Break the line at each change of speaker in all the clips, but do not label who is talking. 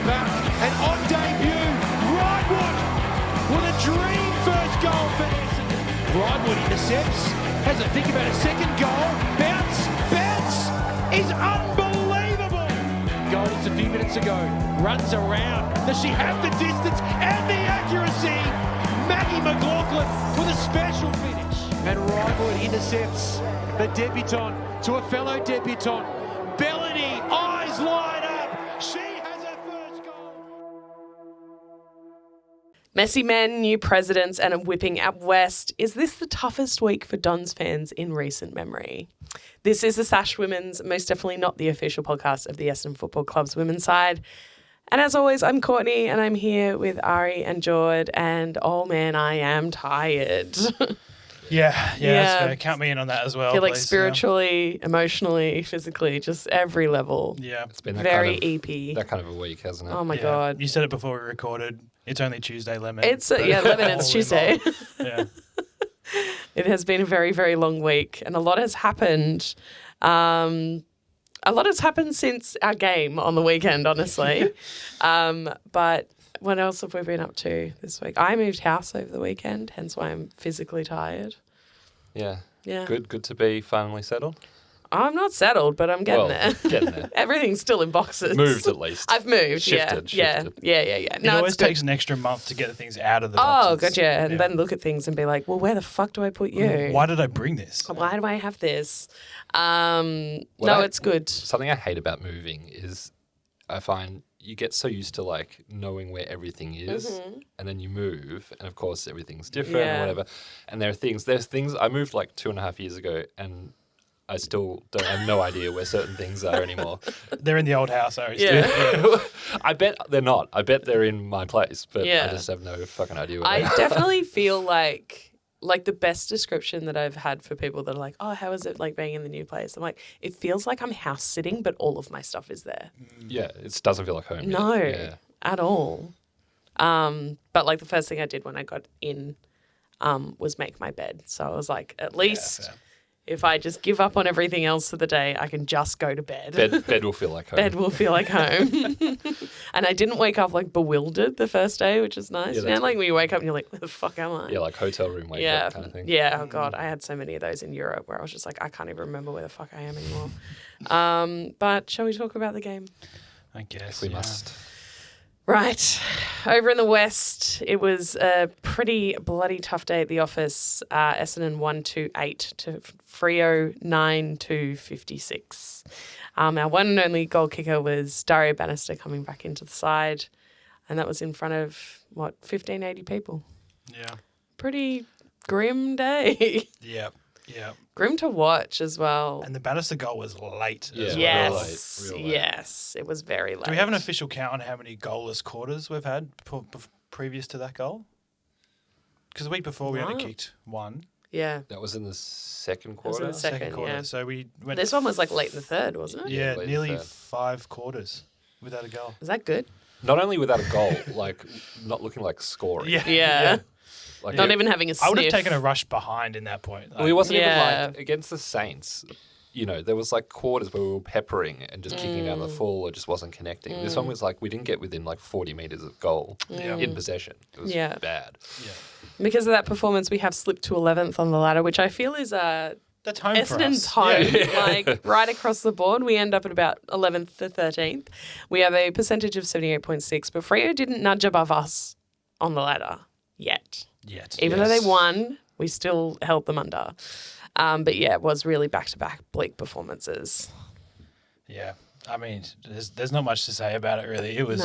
back. And on debut, Ridewood with a dream first goal for Essendon. Ridewood intercepts, has a think about a second goal. Bounce is unbelievable. Goal just a few minutes ago, runs around. Does she have the distance and the accuracy? Maggie McLaughlin with a special finish. And Ridewood intercepts the debutant to a fellow debutant. Bellany, eyes wide up. She has her first goal.
Messy men, new presidents, and a whipping out west. Is this the toughest week for Dons fans in recent memory? This is the Sash Women's, most definitely not the official podcast of the Essendon Football Club's women's side. And as always, I'm Courtney, and I'm here with Ari and Jordy, and oh man, I am tired.
Yeah, that's fair. Count me in on that as well.
I feel like spiritually, emotionally, physically, just every level.
Yeah.
It's been that
very
kind of,
EP.
That kind of a week, hasn't it?
Oh my God.
You said it before we recorded. It's only Tuesday, Lemon.
It's, Lemon, it's Tuesday.
Yeah.
It has been a very, very long week, and a lot has happened. A lot has happened since our game on the weekend, honestly. But what else have we been up to this week? I moved house over the weekend, hence why I'm physically tired.
Yeah.
Yeah.
Good to be finally settled.
I'm not settled, but I'm getting there.
Getting there.
Everything's still in boxes.
Moved at least.
I've moved,
Shifted.
Yeah.
It always takes an extra month to get things out of the
Oh,
boxes.
good, yeah. And then look at things and be like, well, where the fuck do I put you?
Why did I bring this?
Why do I have this? It's good.
Something I hate about moving is I find you get so used to like knowing where everything is, and then you move, and of course everything's different or whatever. And there's things I moved like 2.5 years ago, and I still don't have no idea where certain things are anymore.
They're in the old house, Ari.
Yeah.
I bet they're not. I bet they're in my place, but
Yeah.
I just have no fucking idea where
I
they are.
definitely feel like the best description that I've had for people that are like, oh, how is it like being in the new place? I'm like, it feels like I'm house sitting, but all of my stuff is there.
Yeah, it doesn't feel like home yet.
No,
Yeah.
at all. But like the first thing I did when I got in was make my bed. So I was like, at least
fair.
if I just give up on everything else for the day, I can just go to bed.
Bed will feel like home.
Bed will feel like home. And I didn't wake up like bewildered the first day, which is nice.
Yeah,
You know,
that's
like when you wake up and you're like, where the fuck am I?
Yeah, like hotel room wake up kind of thing.
Yeah, oh God, I had so many of those in Europe where I was just like, I can't even remember where the fuck I am anymore. But shall we talk about the game?
I guess
We must.
Right. Over in the West, it was a pretty bloody tough day at the office. Essendon 1-2-8 to Freo 9-56. Our one and only goal kicker was Dario Bannister coming back into the side, and that was in front of, 1,580 people.
Yeah.
Pretty grim day.
Yeah.
Grim to watch as well.
And the Bannister goal was late
Yeah.
as well.
Yes,
real late.
yes, it was very late.
Do we have an official count on how many goalless quarters we've had previous to that goal? Because the week before we only kicked one.
Yeah.
That was in the second
was
quarter.
in the second
quarter.
yeah.
So we went.
This one was like late in the third, wasn't it?
Yeah,
late in the
nearly
third.
5 quarters without a goal.
Is that good?
Not only without a goal, like not looking like scoring.
Yeah.
Like
Not even having a sniff.
I would have taken a rush behind in that point.
Well, it wasn't even
Yeah.
like against the Saints. You know, there was like quarters where we were peppering and just kicking down the full. It just wasn't connecting. This one was like we didn't get within like 40 metres of goal in possession. It was
Yeah.
bad.
Yeah.
Because of that performance, we have slipped to 11th on the ladder, which I feel is
That's home for us.
Essendon's home. Like right across the board, we end up at about 11th to 13th. We have a percentage of 78.6, but Freo didn't nudge above us on the ladder yet. Even though they won, we still held them under. But yeah, it was really back-to-back bleak performances.
Yeah. I mean, there's not much to say about it really. It was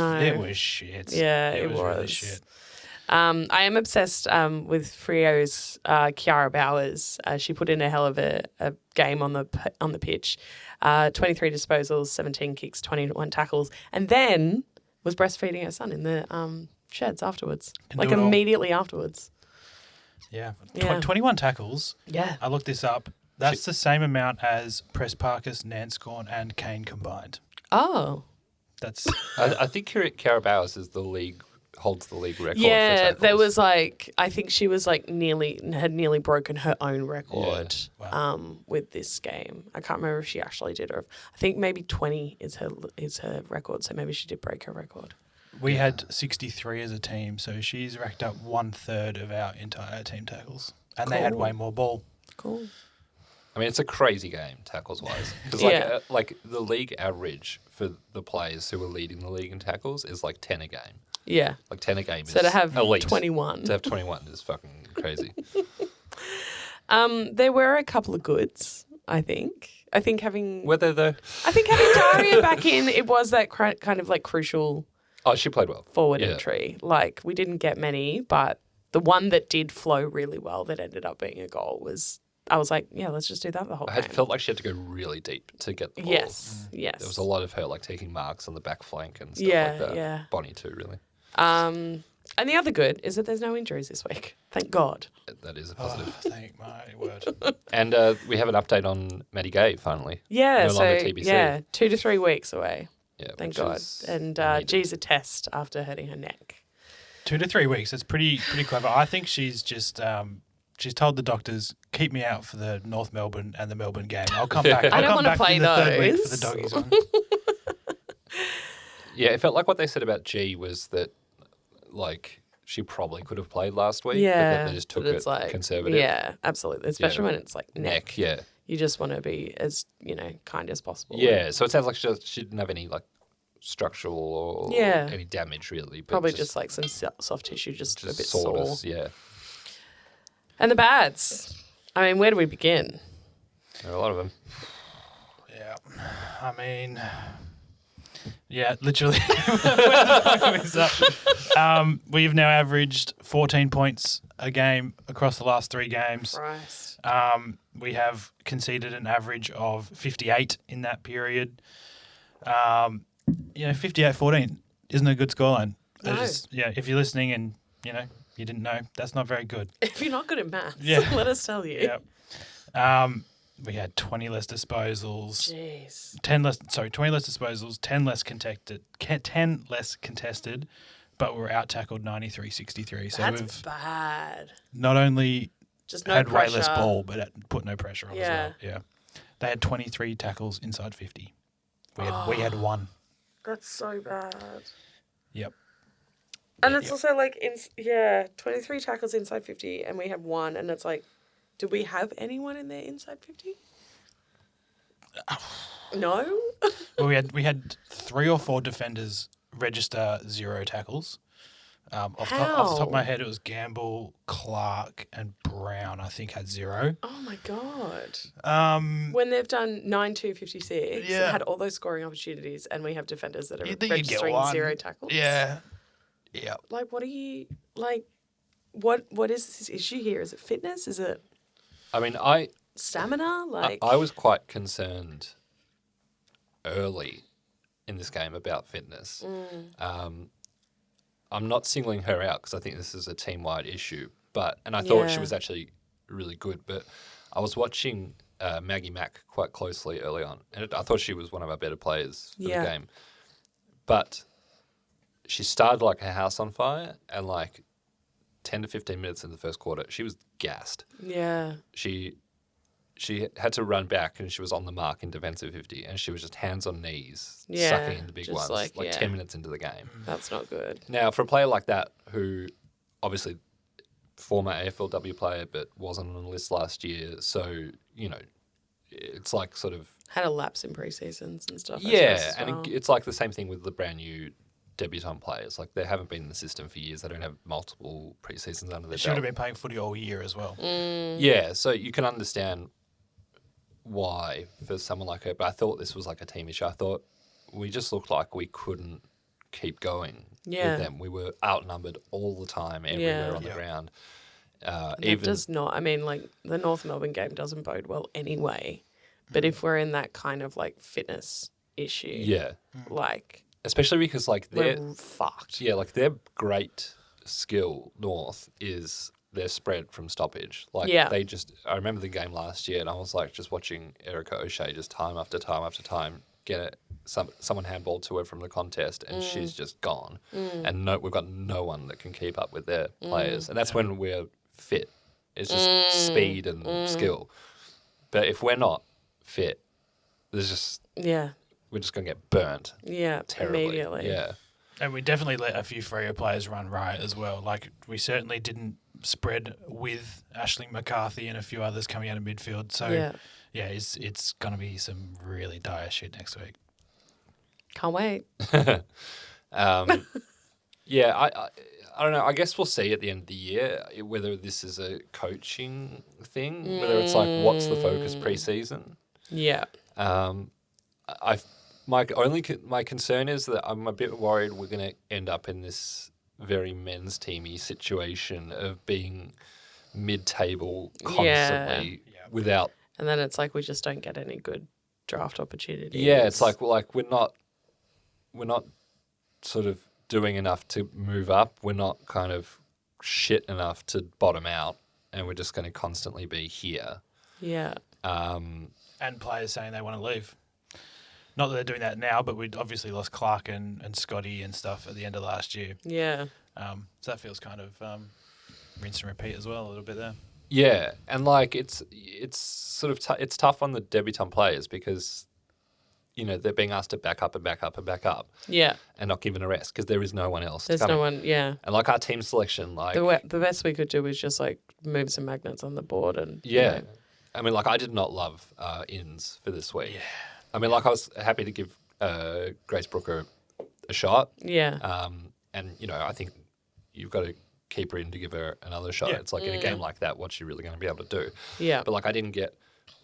shit.
Yeah, it
was really
was.
shit.
I am obsessed with Freo's Kiara Bowers. She put in a hell of a game on the pitch. 23 disposals, 17 kicks, 21 tackles, and then was breastfeeding her son in the sheds afterwards, like immediately afterwards.
Yeah.
Yeah.
21 tackles.
Yeah.
I looked this up. That's the same amount as Press Parkus, Nanscorn and Kane combined.
Oh.
That's
I think Cara Bowers is holds the league record.
Yeah,
for tackles.
there was I think she was had nearly broken her own record with this game. I can't remember if she actually did, or I think maybe 20 is her record. So maybe she did break her record.
We had 63 as a team, so she's racked up 1/3 of our entire team tackles. And they had
Cool.
way more ball.
Cool.
I mean, it's a crazy game tackles wise because like the league average for the players who are leading the league in tackles is like 10 a game.
Yeah.
Like 10 a game.
So
is
to have
elite.
21.
To have 21 is fucking crazy.
There were a couple of goods, I think. I think having
Daria
back in, it was that kind of like crucial
Oh, she played well.
forward
Yeah.
entry. Like we didn't get many, but the one that did flow really well that ended up being a goal was, I was like, yeah, let's just do that the whole
I
game.
had felt like she had to go really deep to get the ball.
Yes, yes.
There was a lot of her like taking marks on the back flank and stuff
Yeah,
like that.
yeah.
Bonnie too, really.
And the other good is that there's no injuries this week. Thank God.
That is a
Oh,
positive.
thank my word.
And we have an update on Maddie Gay finally.
Yeah,
No
so
longer TBC.
yeah, 2 to 3 weeks away.
Yeah,
Thank
which
God.
is
And
needed.
G's a test after hurting her neck.
2 to 3 weeks. It's pretty clever. I think she's just she's told the doctors, keep me out for the North Melbourne and the Melbourne game. I'll come back.
I don't
I'll come
wanna
back
play
in the third week for
those.
the doggies one.
Yeah, it felt like what they said about G was that like she probably could have played last week. But
Yeah.
that they just took
but
it
it's like,
conservative.
Yeah, absolutely. Especially when it's like neck.
Yeah.
You just want to be as, kind as possible.
Yeah. So it sounds like she didn't have any like structural or
Yeah.
any damage really. But
Probably just like some soft tissue, just a bit sore.
soreness. Yeah.
And the bads. I mean, where do we begin?
There are a lot of them.
Yeah. I mean, yeah, literally. Where the fuck is that? We've now averaged 14 points a game across the last 3 games.
Christ.
We have conceded an average of 58 in that period. 58-14 isn't a good scoreline.
No.
If you're listening and, you didn't know, that's not very good.
If you're not good at maths,
Yeah.
let us tell you.
Yeah. We had 20 less disposals.
Jeez.
20 less disposals, 10 less contested, but we were out tackled 93-63. So
That's
we've
bad.
not only
Just no
had
pressure.
way less ball, but put no pressure on
Yeah.
as well. Yeah. They had 23 tackles inside 50. We had 1.
That's so bad.
Yep.
And it's also like, 23 tackles inside 50 and we have 1. And it's like, do we have anyone in there inside 50? No?
Well, we had 3 or 4 defenders register 0 tackles. Off the top of my head, it was Gamble, Clark, and Brown. I think had 0.
Oh my God.
Um,
When they've done 9-2-56,
Yeah.
had all those scoring opportunities, and we have defenders that are
You'd think you'd get
registering
1.
0 tackles.
yeah. Yeah.
Like, what are you, like, what is this issue here? Is it fitness? Is it
I mean, I
stamina? Like,
I was quite concerned early in this game about fitness. I'm not singling her out because I think this is a team-wide issue, and I thought she was actually really good. But I was watching Maggie Mack quite closely early on, and I thought she was one of our better players for the game. But she started like her house on fire, and like 10 to 15 minutes in the first quarter, she was gassed.
yeah.
She had to run back and she was on the mark in defensive 50 and she was just hands on knees
Yeah,
sucking in the big
just
ones
like,
10 minutes into the game.
That's not good.
Now, for a player like that who obviously former AFLW player but wasn't on the list last year, so, it's like sort of...
Had a lapse in pre-seasons and stuff. I
Yeah,
suppose, as
and
well.
it's like the same thing with the brand new debutant players. Like they haven't been in the system for years. They don't have multiple pre-seasons under their
Should have
belt.
been playing footy all year as well.
Yeah, so you can understand why for someone like her, but I thought this was like a team issue. I thought we just looked like we couldn't keep going
Yeah.
with them. We were outnumbered all the time, everywhere on the ground.
It does not. I mean, like, the North Melbourne game doesn't bode well anyway. But if we're in that kind of, like, fitness issue,
Yeah,
like,
especially because like
we're fucked.
yeah, like their great skill North is their spread from stoppage. Like they just, I remember the game last year and I was like just watching Erica O'Shea just time after time after time get someone handball to her from the contest and she's just gone. And we've got no one that can keep up with their players. And that's when we're fit. It's just speed and skill. But if we're not fit, there's just,
Yeah.
we're just going to get burnt
Yeah.
terribly.
Immediately.
Yeah.
And we definitely let a few Freo players run riot as well. Like, we certainly didn't spread with Aisling McCarthy and a few others coming out of midfield. So, yeah, it's going to be some really dire shit next week.
Can't wait.
Yeah, I don't know. I guess we'll see at the end of the year whether this is a coaching thing, whether it's like what's the focus pre-season.
Yeah.
My concern is that I'm a bit worried we're going to end up in this very men's teamy situation of being mid-table constantly without.
And then it's like we just don't get any good draft opportunities.
Yeah, it's like we're not sort of doing enough to move up. We're not kind of shit enough to bottom out, and we're just going to constantly be here.
Yeah.
And players saying they want to leave. Not that they're doing that now, but we'd obviously lost Clark and Scotty and stuff at the end of last year.
Yeah.
So that feels kind of rinse and repeat as well a little bit there.
Yeah, and like it's sort of it's tough on the debutant players because they're being asked to back up and back up and back up.
Yeah.
And not given a rest because there is no one else.
There's no one. Yeah.
And like our team selection, like
the best we could do is just like move some magnets on the board and
yeah. I mean, like I did not love Inns for this week. Yeah. I mean, like I was happy to give Grace Brooker a shot.
Yeah.
And I think you've got to keep her in to give her another shot.
Yeah.
It's like in a game like that, what's she really going to be able to do?
Yeah.
But like I didn't get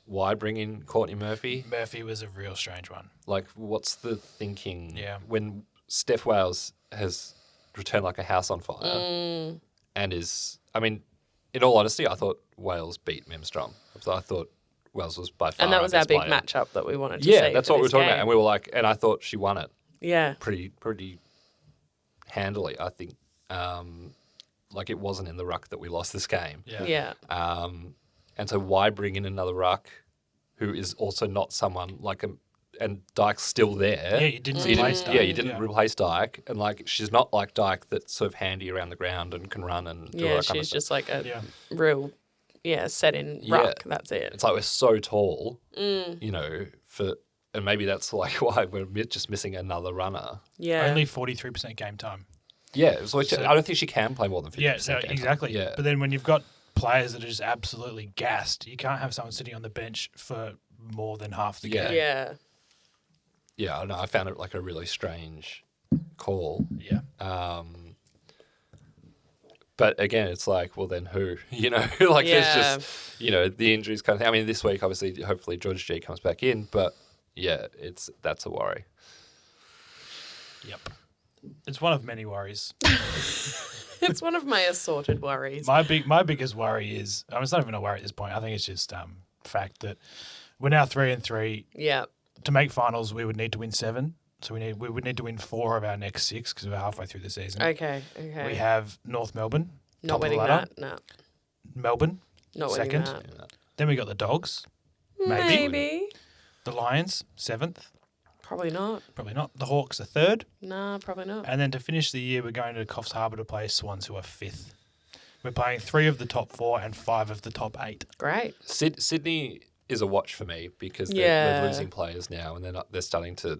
why bring in Courtney Murphy.
Murphy was a real strange one.
Like, what's the thinking?
Yeah.
When Steph Wales has returned like a house on fire and is, I mean, in all honesty, I thought Wales beat Memstrom. I thought Wales was by far
and that was
our
our
best
big
player.
matchup that we wanted to see.
Yeah, that's
for
what we were
this
talking
game.
about. And we were like, and I thought she won it
Yeah.
pretty handily, I think. Like it wasn't in the ruck that we lost this game.
Yeah.
Yeah.
And so why bring in another ruck who is also not someone like and Dyke's still there.
Yeah, you didn't replace Dyke.
Yeah, you didn't replace Dyke. And like she's not like Dyke that's sort of handy around the ground and can run and do all
Yeah,
that kind of
she's
stuff.
just like a real, set in ruck. That's it.
It's like we're so tall, and maybe that's like why we're just missing another runner.
Yeah.
Only 43% game time.
Yeah, so I don't think she can play more than 50%.
Yeah, so
game
exactly.
time. Yeah.
But then when you've got players that are just absolutely gassed, you can't have someone sitting on the bench for more than half the game.
Yeah.
Yeah, I know. I found it like a really strange call.
Yeah.
But again, it's like, well, then who? Like there's just, the injuries kind of thing. I mean, this week, obviously, hopefully George G comes back in, but yeah, that's a worry.
Yep. It's one of many worries.
It's one of my assorted worries.
My biggest worry is, it's not even a worry at this point. I think it's just fact that we're now 3-3.
Yeah.
To make finals, we would need to win 7. So we would need to win 4 of our next 6 because we're halfway through the season.
Okay.
We have North Melbourne,
Not
top of the
winning
ladder.
that. No.
Melbourne,
Not
second.
winning that.
Then we got the Dogs,
Maybe.
the Lions, 7th.
Probably not.
Probably not. The Hawks are 3rd.
Nah, probably not.
And then to finish the year, we're going to Coffs Harbour to play Swans, who are 5th. We're playing 3 of the top 4 and 5 of the top 8.
Great.
Sydney is a watch for me because they're losing players now and they're starting to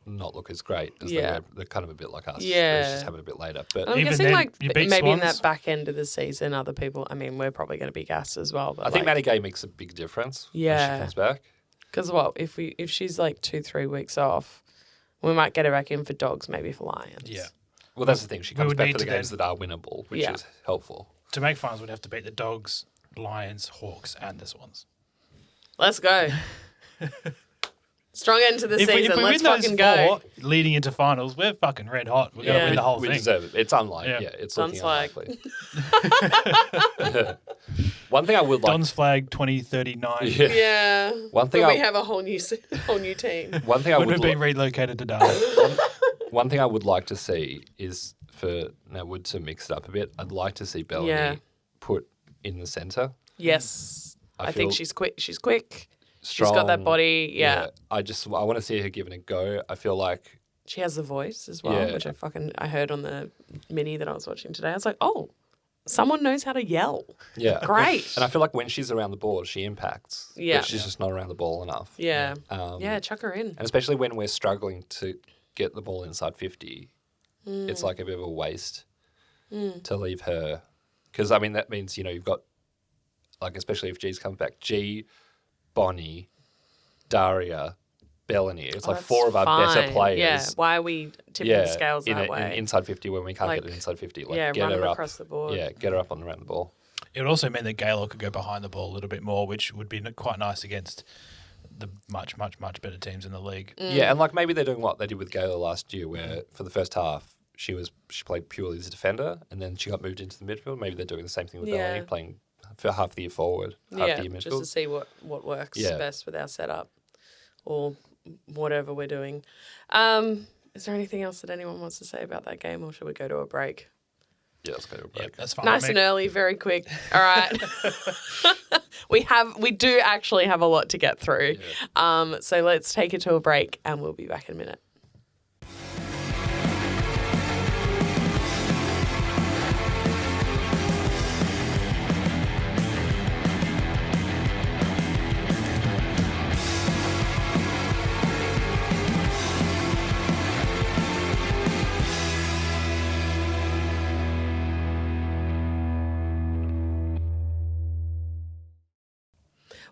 not look as great as they were. They're kind of a bit like us.
Yeah.
They just have it a bit later. But
I'm
Even
guessing
then,
like
you beat
maybe in
Swans.
that back end of the season, other people, we're probably going to be gassed as well. But
I think Maddie Gay makes a big difference when
Yeah.
she comes back.
Because if she's like 2-3 weeks off, we might get her back in for Dogs, maybe for Lions.
Yeah.
Well, that's the thing. She
We
comes
would
back
need
for the
to
games
then-
that are winnable, which
Yeah.
is helpful.
To make finals, we'd have to beat the Dogs, Lions, Hawks, and the Swans.
Let's go. Strong end to the season.
If we
Let's
win those
fucking go.
4 leading into finals, we're fucking red hot. We're going
Yeah.
to win the whole
We
thing.
deserve it. It's unlikely.
Yeah.
Yeah, it's
Don's
looking
like-
unlikely. One thing I would like.
Don's flag 2039.
Yeah.
Yeah.
One thing
But
I-
we have a whole new team.
One thing I
When
would
we've been relocated to Darwin.
One thing I would like to see is for Wood to mix it up a bit. I'd like to see Bellamy
Yeah.
put in the centre.
Yes. I think
feel
she's quick. She's quick.
Strong.
She's got that body. Yeah.
I want to see her giving it a go. I feel like
She has the voice as well,
Yeah.
which I heard on the mini that I was watching today. I was like, oh, someone knows how to yell.
yeah,
Great.
And I feel like when she's around the ball, she impacts.
Yeah.
But she's just not around the ball enough.
Yeah.
Um,
Yeah, chuck her in.
And especially when we're struggling to get the ball inside 50, it's like a bit of a waste to leave her. Because, I mean, that means, you've got, like, especially if G's comes back, G, Bonnie, Daria, Bellany. It's like 4 of our better players.
Yeah, why are we tipping the scales that way?
In inside 50 when we can't get it inside 50. Like, get
run
her
them
up
across the board.
Yeah, get her up on around the ball.
It would also mean that Gaylor could go behind the ball a little bit more, which would be quite nice against the much, much, much better teams in the league.
Yeah, and like maybe they're doing what they did with Gaylor last year, where for the first half she played purely as a defender, and then she got moved into the midfield. Maybe they're doing the same thing with Bellany, playing for half the year forward, half the year midfield.
Just to see what works best with our setup or whatever we're doing. Is there anything else that anyone wants to say about that game, or should we go to a break?
Yeah, let's go to a break.
Yep, that's fine.
Nice and early, very quick. All right. We do actually have a lot to get through. Yeah. So let's take it to a break and we'll be back in a minute.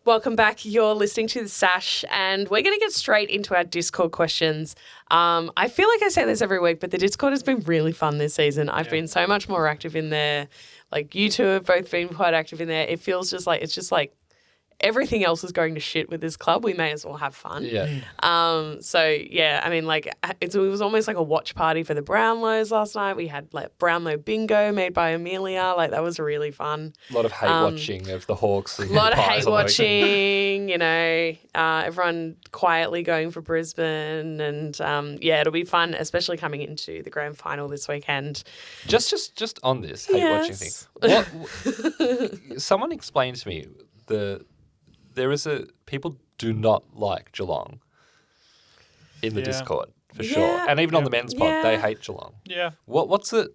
Welcome back. You're listening to the Sash, and we're going to get straight into our Discord questions. I feel like I say this every week, but the Discord has been really fun this season. I've been so much more active in there. Like, you two have both been quite active in there. It feels just like everything else is going to shit with this club. We may as well have fun.
Yeah.
So, yeah, I mean, like, it was almost like a watch party for the Brownlows last night. We had, like, Brownlow bingo made by Amelia. Like, that was really fun.
A lot of hate watching of the Hawks.
A lot of hate watching, everyone quietly going for Brisbane. And, it'll be fun, especially coming into the grand final this weekend.
Just on this hate watching thing. Someone explained to me people do not like Geelong in the Discord for sure, and even on the men's pod, they hate Geelong.
Yeah.
What's it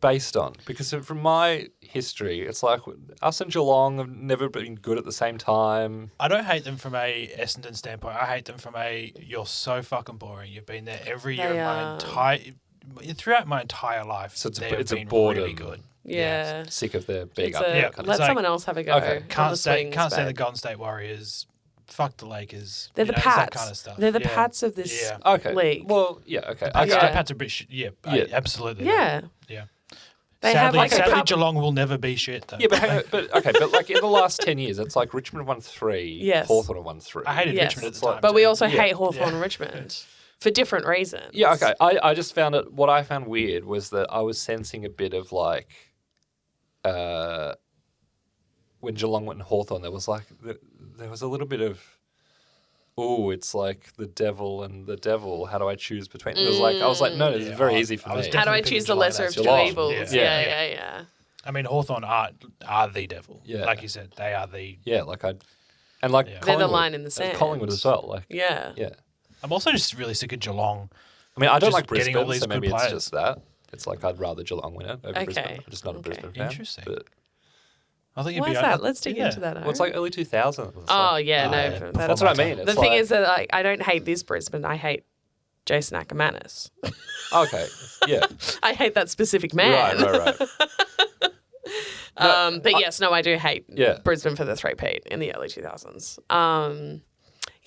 based on? Because from my history, it's like us and Geelong have never been good at the same time.
I don't hate them from a Essendon standpoint. I hate them from you're so fucking boring. You've been there every year throughout my entire life.
So
it's
a boredom.
Really good.
Yeah.
Sick of the big up.
Let someone else have a go.
Okay. Can't say the Golden State Warriors. Fuck the Lakers.
They're the Pats.
That kind of stuff.
They're the Pats of this league.
Well, yeah, okay.
The Pats are British. Yeah, absolutely.
Yeah.
Yeah.
They
sadly, Geelong will never be shit, though.
Yeah, but like in the last 10 years, it's like Richmond won 3, Hawthorn won 3.
I hated Richmond at the time.
But we also hate Hawthorn and Richmond for different reasons.
Yeah, okay. I just found what I found weird was that I was sensing a bit of like, when Geelong went and Hawthorn, there was a little bit of, it's like the devil and the devil. How do I choose between? It was like I was like, no, it's very easy for me.
How do I choose the lesser of two evils? Yeah.
I mean, Hawthorn are the devil. Yeah, like you said, they are the
they're the line in the sand.
Collingwood as well. Like
yeah.
I'm also just really sick of Geelong.
I mean, I don't like Brisbane, so maybe it's just that. It's like I'd rather Geelong win it over Brisbane. I'm just not a Brisbane fan.
Interesting.
But
I think
why is that? Let's dig into that.
Well, it's like early 2000s.
That's
what I mean.
The thing is that I don't hate this Brisbane. I hate Jason Ackermanis.
Okay, yeah.
I hate that specific man.
Right.
I do hate Brisbane for the three-peat in the early 2000s. I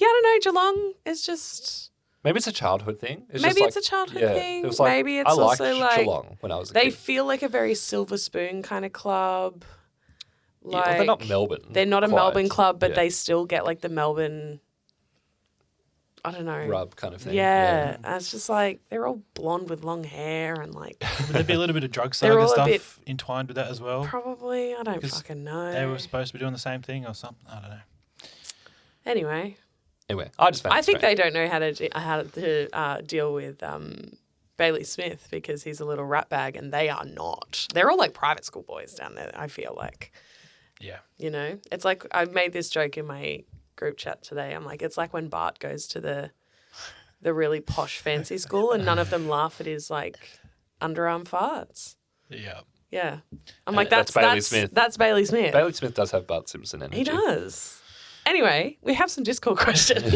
don't know. Geelong is just...
Maybe it's a childhood thing.
It's a childhood thing.
It was like,
maybe it's
I
also
liked
like...
Geelong when I was a
kid. They feel like a very Silver Spoon kind of club.
They're not Melbourne.
They're not a Melbourne club, but they still get like the Melbourne... I don't know.
Rub kind of thing.
Yeah. And it's just like, they're all blonde with long hair and like...
Would there be a little bit of drug saga stuff entwined with that as well?
Probably. I don't fucking know.
They were supposed to be doing the same thing or something. I don't know.
Anyway,
I
think they don't know how to deal with Bailey Smith because he's a little rat bag and they are not. They're all like private school boys down there, I feel like.
Yeah.
You know? It's like, I made this joke in my group chat today. I'm like, it's like when Bart goes to the really posh fancy school and none of them laugh at his like underarm farts.
Yeah.
Yeah. I'm like, that's Bailey Smith. That's Bailey Smith.
Bailey Smith does have Bart Simpson energy.
He does. Anyway, we have some Discord questions.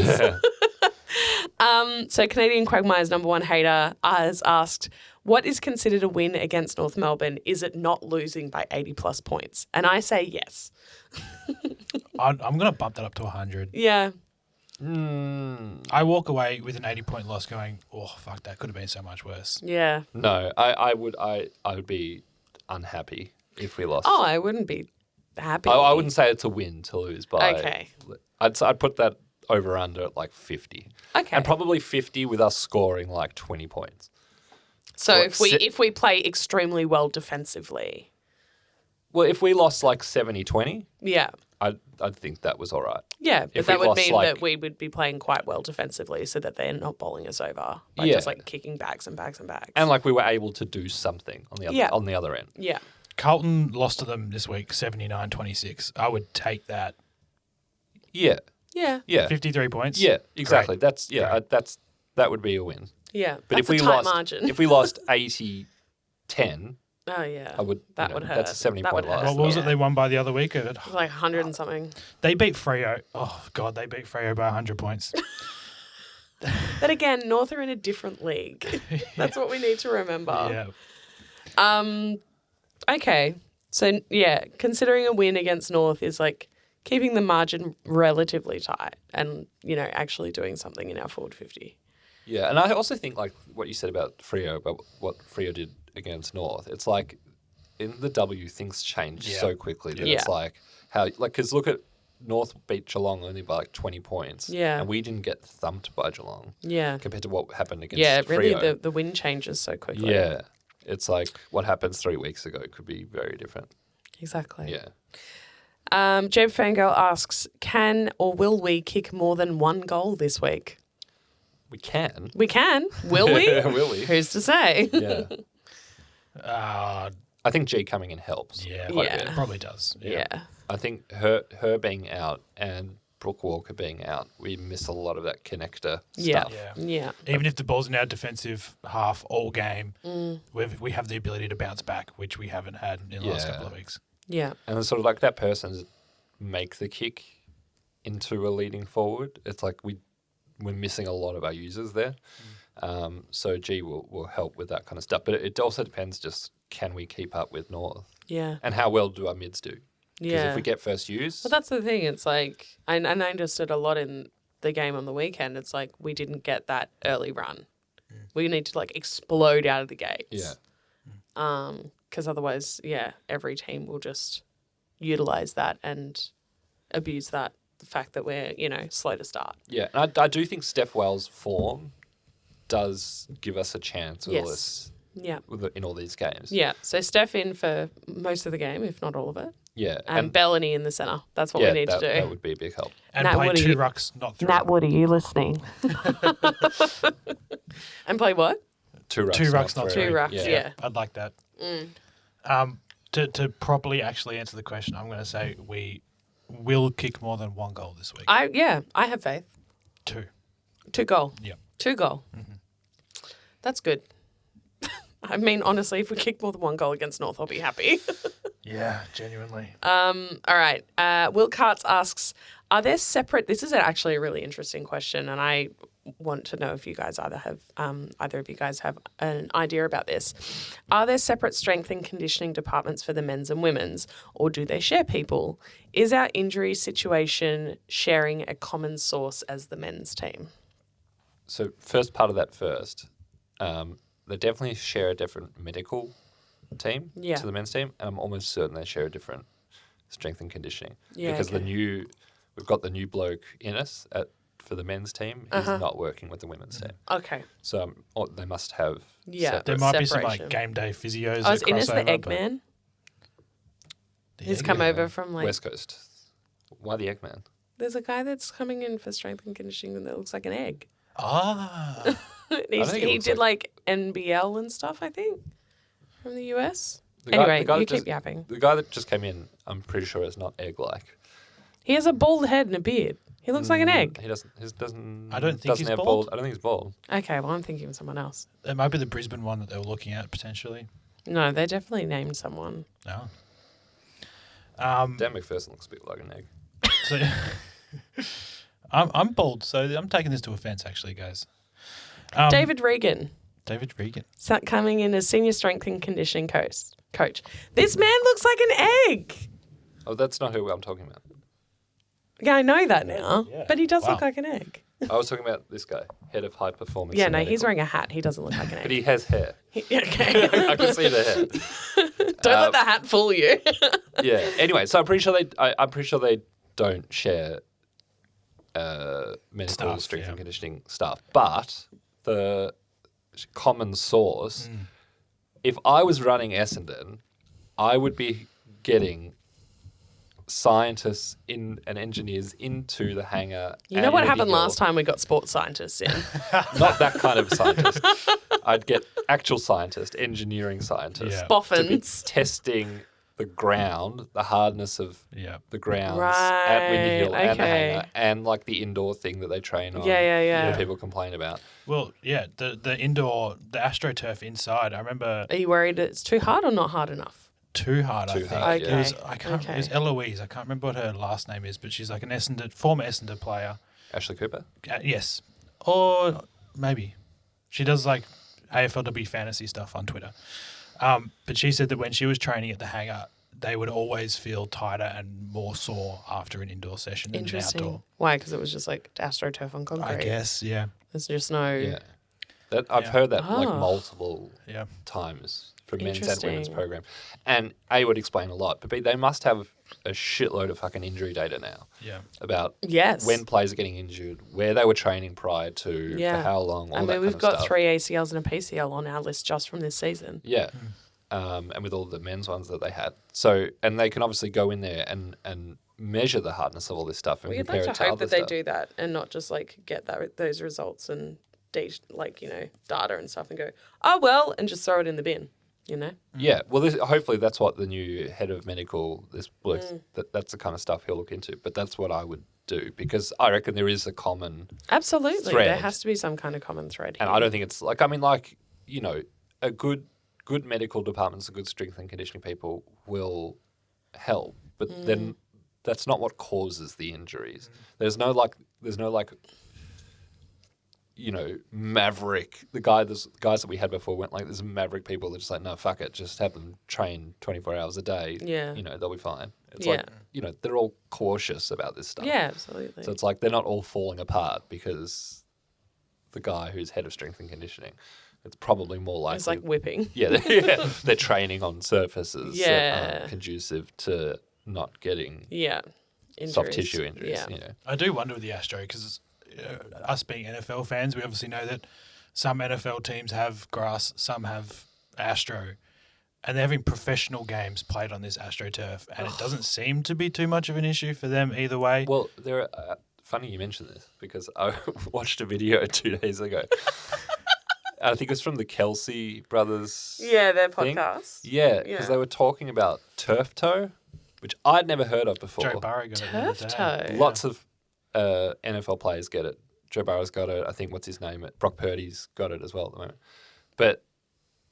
So Canadian Quagmire's number one hater has asked, what is considered a win against North Melbourne? Is it not losing by 80 plus points? And I say yes.
I'm going to bump that up to 100.
Yeah.
I walk away with an 80-point loss going, oh, fuck, that could have been so much worse.
Yeah.
No, I would be unhappy if we lost.
Oh, I wouldn't be happy.
I wouldn't say it's a win to lose by.
Okay.
I'd put that over under at like 50.
Okay.
And probably 50 with us scoring like 20 points.
So
What,
if we play extremely well defensively.
Well, if we lost like 70-20,
Yeah.
I'd think that was all right.
Yeah, but
If
that
we
would
lost,
mean
like-
that we would be playing quite well defensively so that they're not bowling us over by
Yeah.
just like kicking bags and bags and bags.
And like we were able to do something on the other
Yeah.
on the other end.
yeah.
Carlton lost to them this week, 79-26. I would take that.
Yeah.
Yeah.
Yeah.
53 points.
Yeah, exactly.
Great.
That's
Great.
that would be a win.
Yeah.
But
That's
if we
a tight
lost
margin.
if we lost 80-10,
oh yeah.
I would
That would hurt.
That's a 70
That
point
would hurt.
loss.
What was
Yeah.
it they won by the other week?
Like 100 and something.
They beat Freo. Oh, God, they beat Freo by 100 points.
But again, North are in a different league. That's what we need to remember.
Yeah.
Okay. So yeah, considering a win against North is like keeping the margin relatively tight and, actually doing something in our forward 50.
Yeah, and I also think like what you said about Freo, about what Freo did against North. It's like in the W, things change
Yeah.
so quickly that
Yeah.
it's like how because look at North beat Geelong only by like 20 points.
Yeah.
and we didn't get thumped by Geelong
Yeah.
compared to what happened against
Yeah, really
Freo.
the win changes so quickly.
Yeah, it's like what happens 3 weeks ago could be very different.
Exactly.
Yeah.
Jeb Fangirl asks, can or will we kick more than one goal this week?
We can.
We can. Will we?
Will we?
Who's to say?
Yeah.
Uh,
I think G coming in helps.
yeah,
quite
Yeah.
a bit.
probably does.
Yeah.
I think her being out and Brooke Walker being out, we miss a lot of that connector
Yeah.
stuff.
Yeah.
Yeah.
Even if the ball's in our defensive half all game,
Mm.
we have the ability to bounce back, which we haven't had in the last
Yeah.
couple of weeks.
Yeah.
And it's sort of like that person make the kick into a leading forward. It's like we're missing a lot of our users there. So G will help with that kind of stuff. But it also depends just can we keep up with North?
Yeah.
And how well do our mids do? Because
Yeah.
if we get first use,
Well, that's the thing. It's like, I noticed it a lot in the game on the weekend. It's like we didn't get that early run. We need to like explode out of the gates.
yeah.
Because otherwise, every team will just utilize that and abuse that. The fact that we're, slow to start.
Yeah, and I do think Steph Wells' form does give us a chance with all this,
Yeah.
in all these games.
Yeah. So Steph in for most of the game, if not all of it.
Yeah,
And Bellany in the centre. That's what we need
that,
to do.
that would be a big help.
And
Nat,
play
what are
two
you-
rucks, not three.
Nat, what are you listening? And play what?
Two rucks,
Two rucks, not
Two
three.
rucks, yeah.
I'd like that. To properly actually answer the question, I'm going to say we will kick more than one goal this week.
I have faith.
2.
2 goal.
Yeah.
2 goal. That's good. I mean, honestly, if we kick more than 1 goal against North, I'll be happy.
Yeah, genuinely.
All right. Will Carts asks, are there separate... This is actually a really interesting question, and I want to know if you guys either of you guys have an idea about this. Are there separate strength and conditioning departments for the men's and women's, or do they share people? Is our injury situation sharing a common source as the men's team?
So first part of that first, they definitely share a different medical team
Yeah.
to the men's team, and I'm almost certain they share a different strength and conditioning.
Yeah,
because
okay.
we've got the new bloke in us for the men's team. He's not working with the women's team,
Okay.
so they must have.
Yeah.
separate-
There might be some
Separation.
like game day physios.
I was
that
in as the
cross over,
Eggman.
but-
He's come over from like...
West Coast. Why the Eggman?
There's a guy that's coming in for strength and conditioning that looks like an egg.
Ah,
He
think it looks
did like NBL and stuff, I think, from the US.
The guy-
Anyway,
the guy
you
that
keep
just-
yapping.
The guy that just came in, I'm pretty sure is not egg-like.
He has a bald head and a beard. He looks like an egg.
He doesn't. He doesn't.
I don't think
doesn't
he's
have
bald.
I don't think he's bald.
Okay, well, I'm thinking of someone else.
it might be the Brisbane one that they were looking at potentially.
No, they definitely named someone.
No.
Dan McPherson looks a bit like an egg.
So I'm bald, so I'm taking this to offence, actually, guys.
David Regan.
David Regan.
Coming in as senior strength and conditioning coach. This man looks like an egg.
Oh, that's not who I'm talking about.
Yeah, I know that now.
Yeah.
But he does
Wow.
look like an egg.
I was talking about this guy, head of high performance.
Yeah,
and
no, he's
medical.
wearing a hat. He doesn't look like an egg.
But he has hair.
Okay.
I can see the hair.
Don't let the hat fool you.
Yeah. Anyway, so I'm pretty sure they don't share medical
Stuff,
strength
yeah.
and conditioning stuff. But the common source, if I was running Essendon, I would be getting scientists and engineers into the hangar.
You know what happened last time we got sports scientists in?
Not that kind of scientist. I'd get actual scientists, engineering scientists,
Yeah.
to be
Boffins.
testing the ground, the hardness of
Yeah.
the grounds at Windy Hill
Right,
and the
okay.
hangar, and like the indoor thing that they train on.
Yeah.
That people complain about.
Well, yeah, the indoor, the AstroTurf inside, I remember
Are you worried it's too hard or not hard enough?
too hard, I
Too
think.
hard,
yeah.
It was, I can't,
Okay.
it was Eloise. I can't remember what her last name is, but she's like an former Essendon player.
Ashley Cooper.
Yes. Or maybe. She does like AFLW fantasy stuff on Twitter. But she said that when she was training at the hangar, they would always feel tighter and more sore after an indoor session than an
Interesting.
outdoor.
Why? Because it was just like AstroTurf on concrete.
I guess, yeah.
There's just no.
Yeah. That I've
Yeah.
heard that like
Ah.
multiple
Yeah.
times for men's and women's
Interesting.
program. And A would explain a lot, but B, they must have a shitload of fucking injury data now
Yeah.
about
Yes.
when players are getting injured, where they were training prior to,
Yeah.
for how long, all
I
that
mean,
kind
we've
of
got
stuff.
3 ACLs and a PCL on our list just from this season.
Yeah. And with all the men's ones that they had. So, and they can obviously go in there and measure the hardness of all this stuff and
We'd
compare
like
it
to
to
hope
other
that they
stuff.
do that and not just like get those results and data and stuff and go, oh well, and just throw it in the bin. You know.
Yeah, well, hopefully that's what the new head of medical, this bloke, that's the kind of stuff he'll look into. But that's what I would do because I reckon there is a common,
Absolutely,
Thread.
there has to be some kind of common thread here.
and I don't think it's like, I mean, like, you know, a good medical departments, a good strength and conditioning people will help, but then that's not what causes the injuries. There's no like, you know, maverick. The guys that we had before went like, there's maverick people that just like, no, fuck it, just have them train 24 hours a day.
Yeah.
You know, they'll be fine. It's
Yeah.
like, you know, they're all cautious about this stuff.
Yeah, absolutely.
So it's like they're not all falling apart because the guy who's head of strength and conditioning, it's probably more likely.
It's like whipping.
Yeah, they're training on surfaces that
Yeah.
aren't conducive to not getting
Yeah.
soft
Injuries.
tissue injuries.
Yeah.
You know.
I do wonder with the Astro because us being NFL fans, we obviously know that some NFL teams have grass, some have Astro, and they're having professional games played on this AstroTurf, and it doesn't seem to be too much of an issue for them either way.
Well, there. Funny you mention this because I watched a video 2 days ago. I think it was from the Kelsey brothers.
Yeah, their
thing.
podcast.
Yeah, because they were talking about turf toe, which I'd never heard of before.
Joe Burrow got it the other
Turf
day.
toe.
Lots of NFL players get it. Joe Burrow's got it. I think what's his name? Brock Purdy's got it as well at the moment. But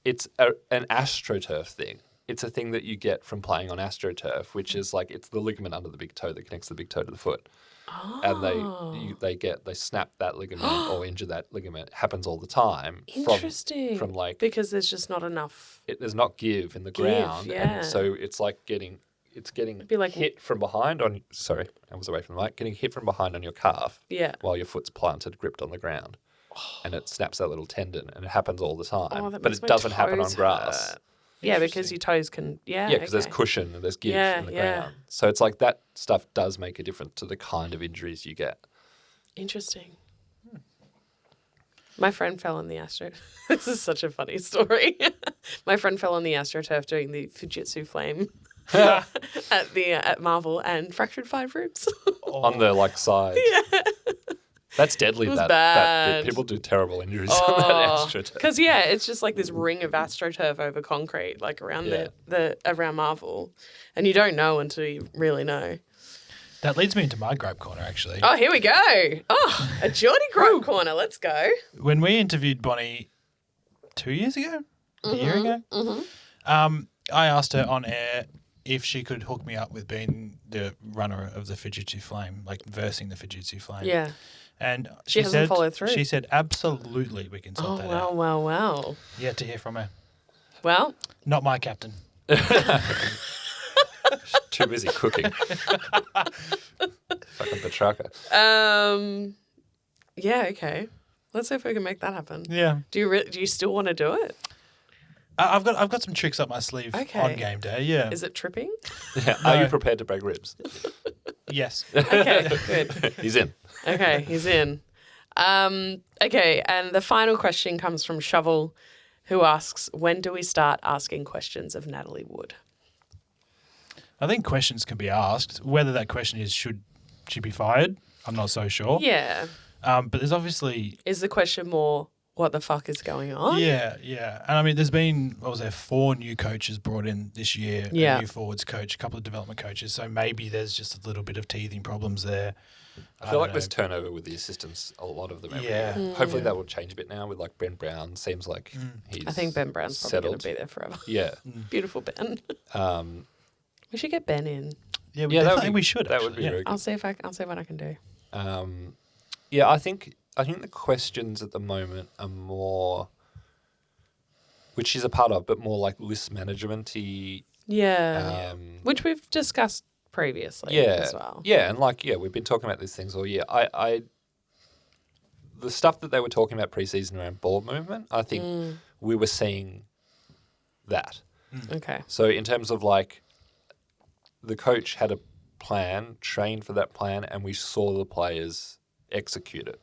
it's an AstroTurf thing. It's a thing that you get from playing on AstroTurf, which is like it's the ligament under the big toe that connects the big toe to the foot. And they snap that ligament or injure that ligament. It happens all the time.
Interesting.
From like
because there's just not enough.
there's not give in the ground,
yeah.
and so it's like getting
be like-
hit from behind on. Sorry, I was away from the mic. Getting hit from behind on your calf
Yeah.
while your foot's planted, gripped on the ground, and it snaps that little tendon, and it happens all the time.
Oh, that
but
makes
it
my
doesn't happen on
toes
grass.
hurt. Yeah, because your toes can. Yeah.
Yeah, because there's
okay.
cushion and there's give
Yeah,
in the
yeah.
ground. So it's like that stuff does make a difference to the kind of injuries you get.
Interesting. My friend fell on the Astro. This is such a funny story. My friend fell on the AstroTurf doing the Fujitsu Flame at Marvel and fractured 5 ribs.
On the like side. Yeah. That's deadly.
It was
that
bad.
people do terrible injuries on that AstroTurf.
Because it's just like this ring of AstroTurf over concrete, like around the around Marvel, and you don't know until you really know.
That leads me into my gripe corner, actually.
Oh, here we go. Oh, a Jordy gripe corner. Let's go.
When we interviewed Bonnie 2 years ago, a year ago, I asked her on air if she could hook me up with being the runner of the Fujitsu Flame, like versing the Fujitsu Flame.
Yeah.
And
She hasn't followed through.
She said, absolutely, we can sort that out.
Wow.
Yet to hear from her.
Well,
Not my captain.
Too busy cooking. Fucking Petrarca.
yeah, okay. Let's see if we can make that happen.
Yeah.
Do you still want to do it?
I've got some tricks up my sleeve on game day, yeah.
Is it tripping?
Yeah. Are you prepared to break ribs?
Yes.
Okay, good.
He's in.
Okay, he's in. Okay, and the final question comes from Shovel, who asks, when do we start asking questions of Natalie Wood?
I think questions can be asked. Whether that question is, should she be fired? I'm not so sure.
Yeah.
But there's obviously...
Is the question more, what the fuck is going on?
Yeah. And I mean, there's been, 4 new coaches brought in this year.
Yeah.
A new forwards coach, a couple of development coaches. So maybe there's just a little bit of teething problems there.
I feel like there's turnover with the assistants, a lot of them every year. Hopefully that will change a bit now with like Ben Brown. Seems like he's
I think Ben Brown's probably going to be there forever.
Yeah.
Beautiful Ben. We should get Ben in.
Yeah, we should.
That would be very good.
I'll see what I can do.
Yeah, I think the questions at the moment are more, which she's a part of, but more like list management-y.
Yeah. Which we've discussed previously as well.
Yeah, and we've been talking about these things all year. The stuff that they were talking about pre-season around ball movement, I think we were seeing that.
Okay.
So in terms of like, the coach had a plan, trained for that plan, and we saw the players execute it.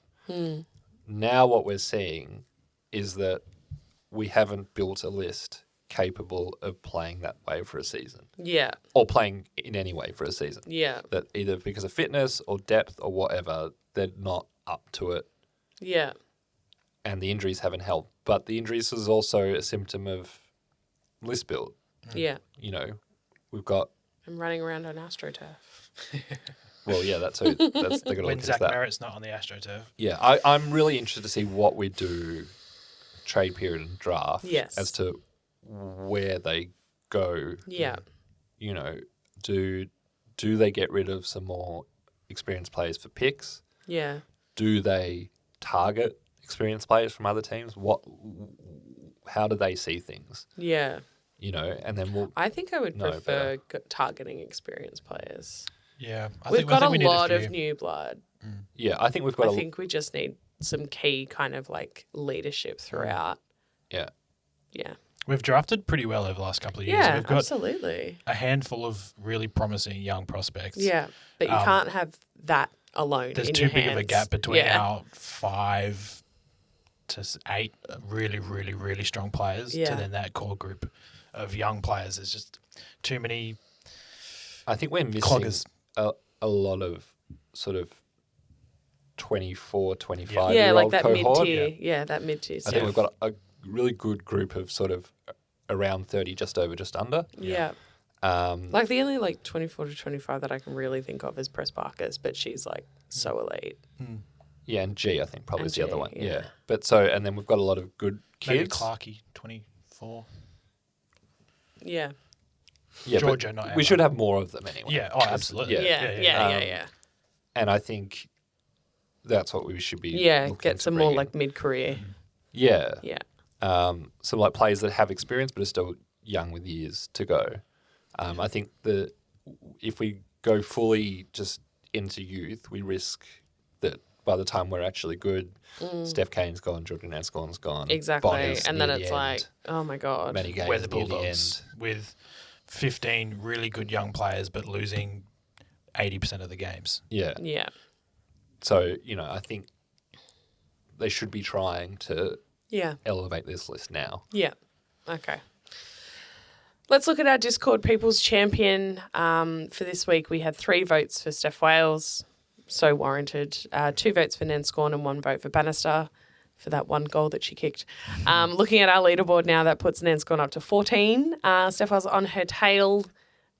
Now what we're seeing is that we haven't built a list capable of playing that way for a season.
Yeah.
Or playing in any way for a season.
Yeah.
That either because of fitness or depth or whatever, they're not up to it.
Yeah.
And the injuries haven't helped. But the injuries is also a symptom of list build.
Yeah.
You know, we've got...
I'm running around on AstroTurf.
Well, yeah, they're going to look
When
at
Zach
that.
Merritt's not on the AstroTurf.
Yeah, I'm really interested to see what we do trade period and draft as to where they go.
Yeah.
You know, do they get rid of some more experienced players for picks?
Yeah.
Do they target experienced players from other teams? How do they see things?
Yeah.
You know, and then
I think I would prefer targeting experienced players.
Yeah.
We've got a lot of new blood.
Yeah, I think we've got
I think we just need some key kind of like leadership throughout.
Yeah.
Yeah.
We've drafted pretty well over the last couple of years.
Yeah,
We've got
absolutely.
a handful of really promising young prospects.
Yeah, but you can't have that alone.
There's
in
too
your
big of a
hands.
gap between our 5 to 8 really, really, really strong players to then that core group of young players. There's just too many.
I think we're missing a lot of sort of 24, 25 year
like
old
that
cohort.
mid-tier. Yeah, that mid-tier.
I think we've got a really good group of sort of around 30, just over, just under.
Yeah. Like the only like 24 to 25 that I can really think of is Press Barkers, but she's like so elite.
Yeah, and G, I think probably
And
is the other
G,
one.
yeah.
But and then we've got a lot of good
Maybe
kids.
Clarkey, 24.
Yeah.
Yeah,
Georgia,
but
not
we
Emma.
should have more of them anyway.
Yeah, absolutely.
Yeah.
And I think that's what we should be looking
Get
to
some
bring
more
in.
like mid-career.
Yeah.
Yeah.
Some like players that have experience but are still young with years to go. I think if we go fully just into youth, we risk that by the time we're actually good, Steph Kane's gone, Jordan Anscorn's gone.
Exactly.
Bonner's
And then
near
it's
the
like,
end,
oh my God.
Matty Gay's
We're the
near the
Bulldogs
end.
with 15 really good young players but losing 80% of the games.
Yeah.
Yeah.
So, I think they should be trying to
Yeah.
elevate this list now.
Yeah. Okay. Let's look at our Discord People's Champion. For this week, we had 3 votes for Steph Wales. So warranted. 2 votes for Nanscorn and 1 vote for Bannister for that 1 goal that she kicked. Looking at our leaderboard now, that puts Nanscorn up to 14. Steph Wales on her tail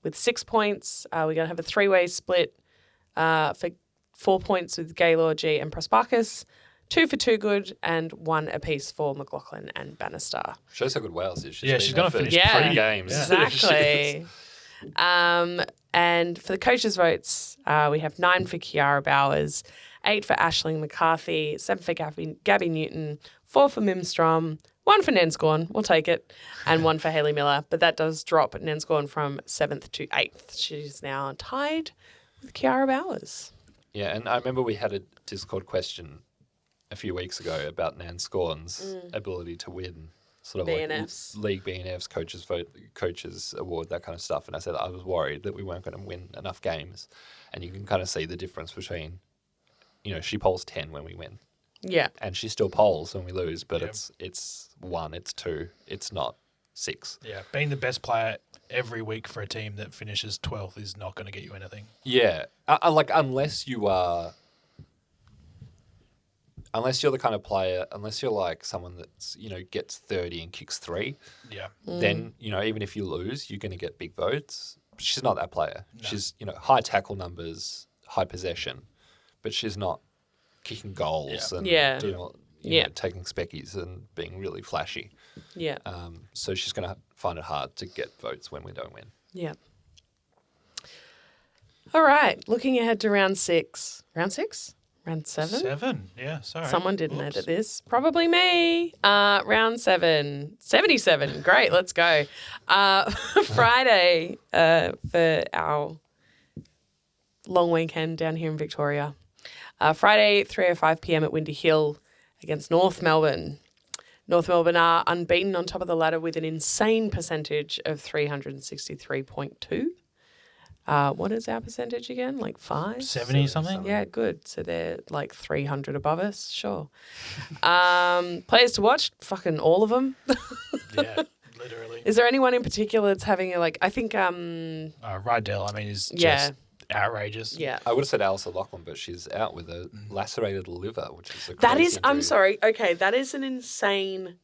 with 6 points. We're going to have a 3-way split for 4 points with Gaylord, G and Prosparkus. 2 for Too Good and 1 apiece for McLaughlin and Bannister.
Shows how good Wales is.
She's going to finish
3 games.
Exactly. And for the coaches' votes, we have 9 for Kiara Bowers, 8 for Aisling McCarthy, 7 for Gabby Newton, 4 for Mimstrom, 1 for Nenscorn, we'll take it, and 1 for Hayley Miller. But that does drop Nenscorn from 7th to 8th. She's now tied with Kiara Bowers.
Yeah, and I remember we had a Discord question a few weeks ago about Nenscorn's ability to win sort of
BNFs.
like league BNFs, coaches vote, coaches award, that kind of stuff. And I said I was worried that we weren't going to win enough games. And you can kind of see the difference between, she polls 10 when we win.
Yeah.
And she still polls when we lose, but it's 1, it's 2, it's not 6.
Yeah, being the best player every week for a team that finishes 12th is not going to get you anything.
Yeah, unless you're the kind of player, unless you're like someone that's gets 30 and kicks 3, then even if you lose, you're going to get big votes. She's not that player. No. She's high tackle numbers, high possession, but she's not kicking goals and taking speckies and being really flashy.
Yeah.
So she's going to find it hard to get votes when we don't win.
Yeah. All right. Looking ahead to round 6. Round 6? Round 7?
7, yeah, sorry.
Someone didn't edit this. Probably me. Round 7. 77. Great, let's go. Friday for our long weekend down here in Victoria. Friday, 3:05 p.m. at Windy Hill against North Melbourne. North Melbourne are unbeaten on top of the ladder with an insane percentage of 363.2. What is our percentage again? Like 5?
70 something?
Yeah, good. So they're like 300 above us. Sure. Players to watch? Fucking all of them.
Yeah, literally.
Is there anyone in particular that's having I think...
Rydell, is just outrageous.
Yeah.
I would have said Alice Lachlan, but she's out with a lacerated liver, which is a crazy
That is...
injury.
I'm sorry. Okay, that is an insane...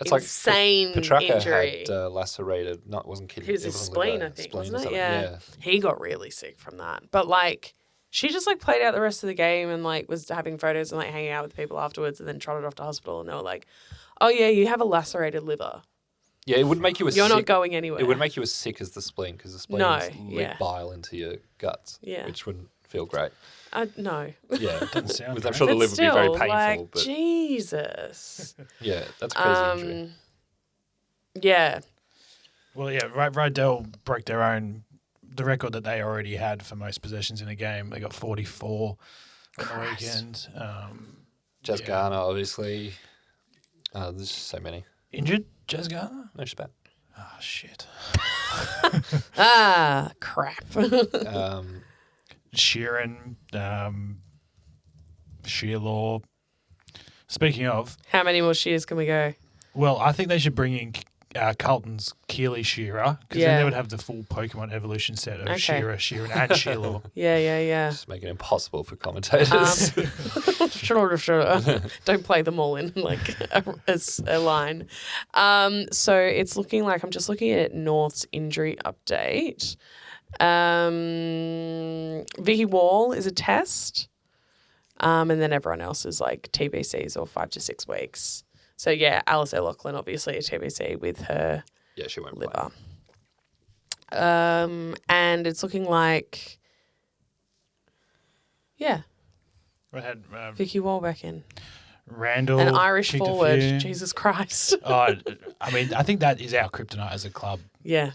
It's
insane
like Petrarca
injury.
had lacerated, wasn't kidding.
It was his spleen, I think, wasn't it? Yeah. He got really sick from that. But, she just, played out the rest of the game and, was having photos and, hanging out with people afterwards and then trotted off to hospital and they were like, oh, yeah, you have a lacerated liver.
Yeah, it would make you
You're not going anywhere.
It would make you as sick as the spleen because the spleen leak bile into your guts, which wouldn't feel great.
No.
Yeah,
it doesn't sound
I'm sure the liver would be very painful. But
Jesus.
Yeah, that's a crazy injury.
Yeah.
Well, yeah, Rydell broke the record that they already had for most possessions in a game. They got 44 on the weekend.
Jazz Garner, obviously. There's just so many.
Injured, Jazz Garner?
No, she's back.
Oh, shit.
Crap.
Sheeran, Shearlaw. Speaking of...
How many more shears can we go?
Well, I think they should bring in Carlton's Keely Shearer because then they would have the full Pokemon evolution set of Shearer, Sheeran and Shearlaw.
Yeah.
Just make it impossible for commentators.
Don't play them all in as a line. So it's looking like I'm just looking at North's injury update. Vicky Wall is a test, and then everyone else is TBCs or 5 to 6 weeks. So yeah, Alice Lachlan obviously a TBC with her
she won't
liver. And it's looking like
We had
Vicky Wall back in.
Randall,
an Irish forward.
few.
Jesus Christ.
I think that is our kryptonite as a club.
Yeah.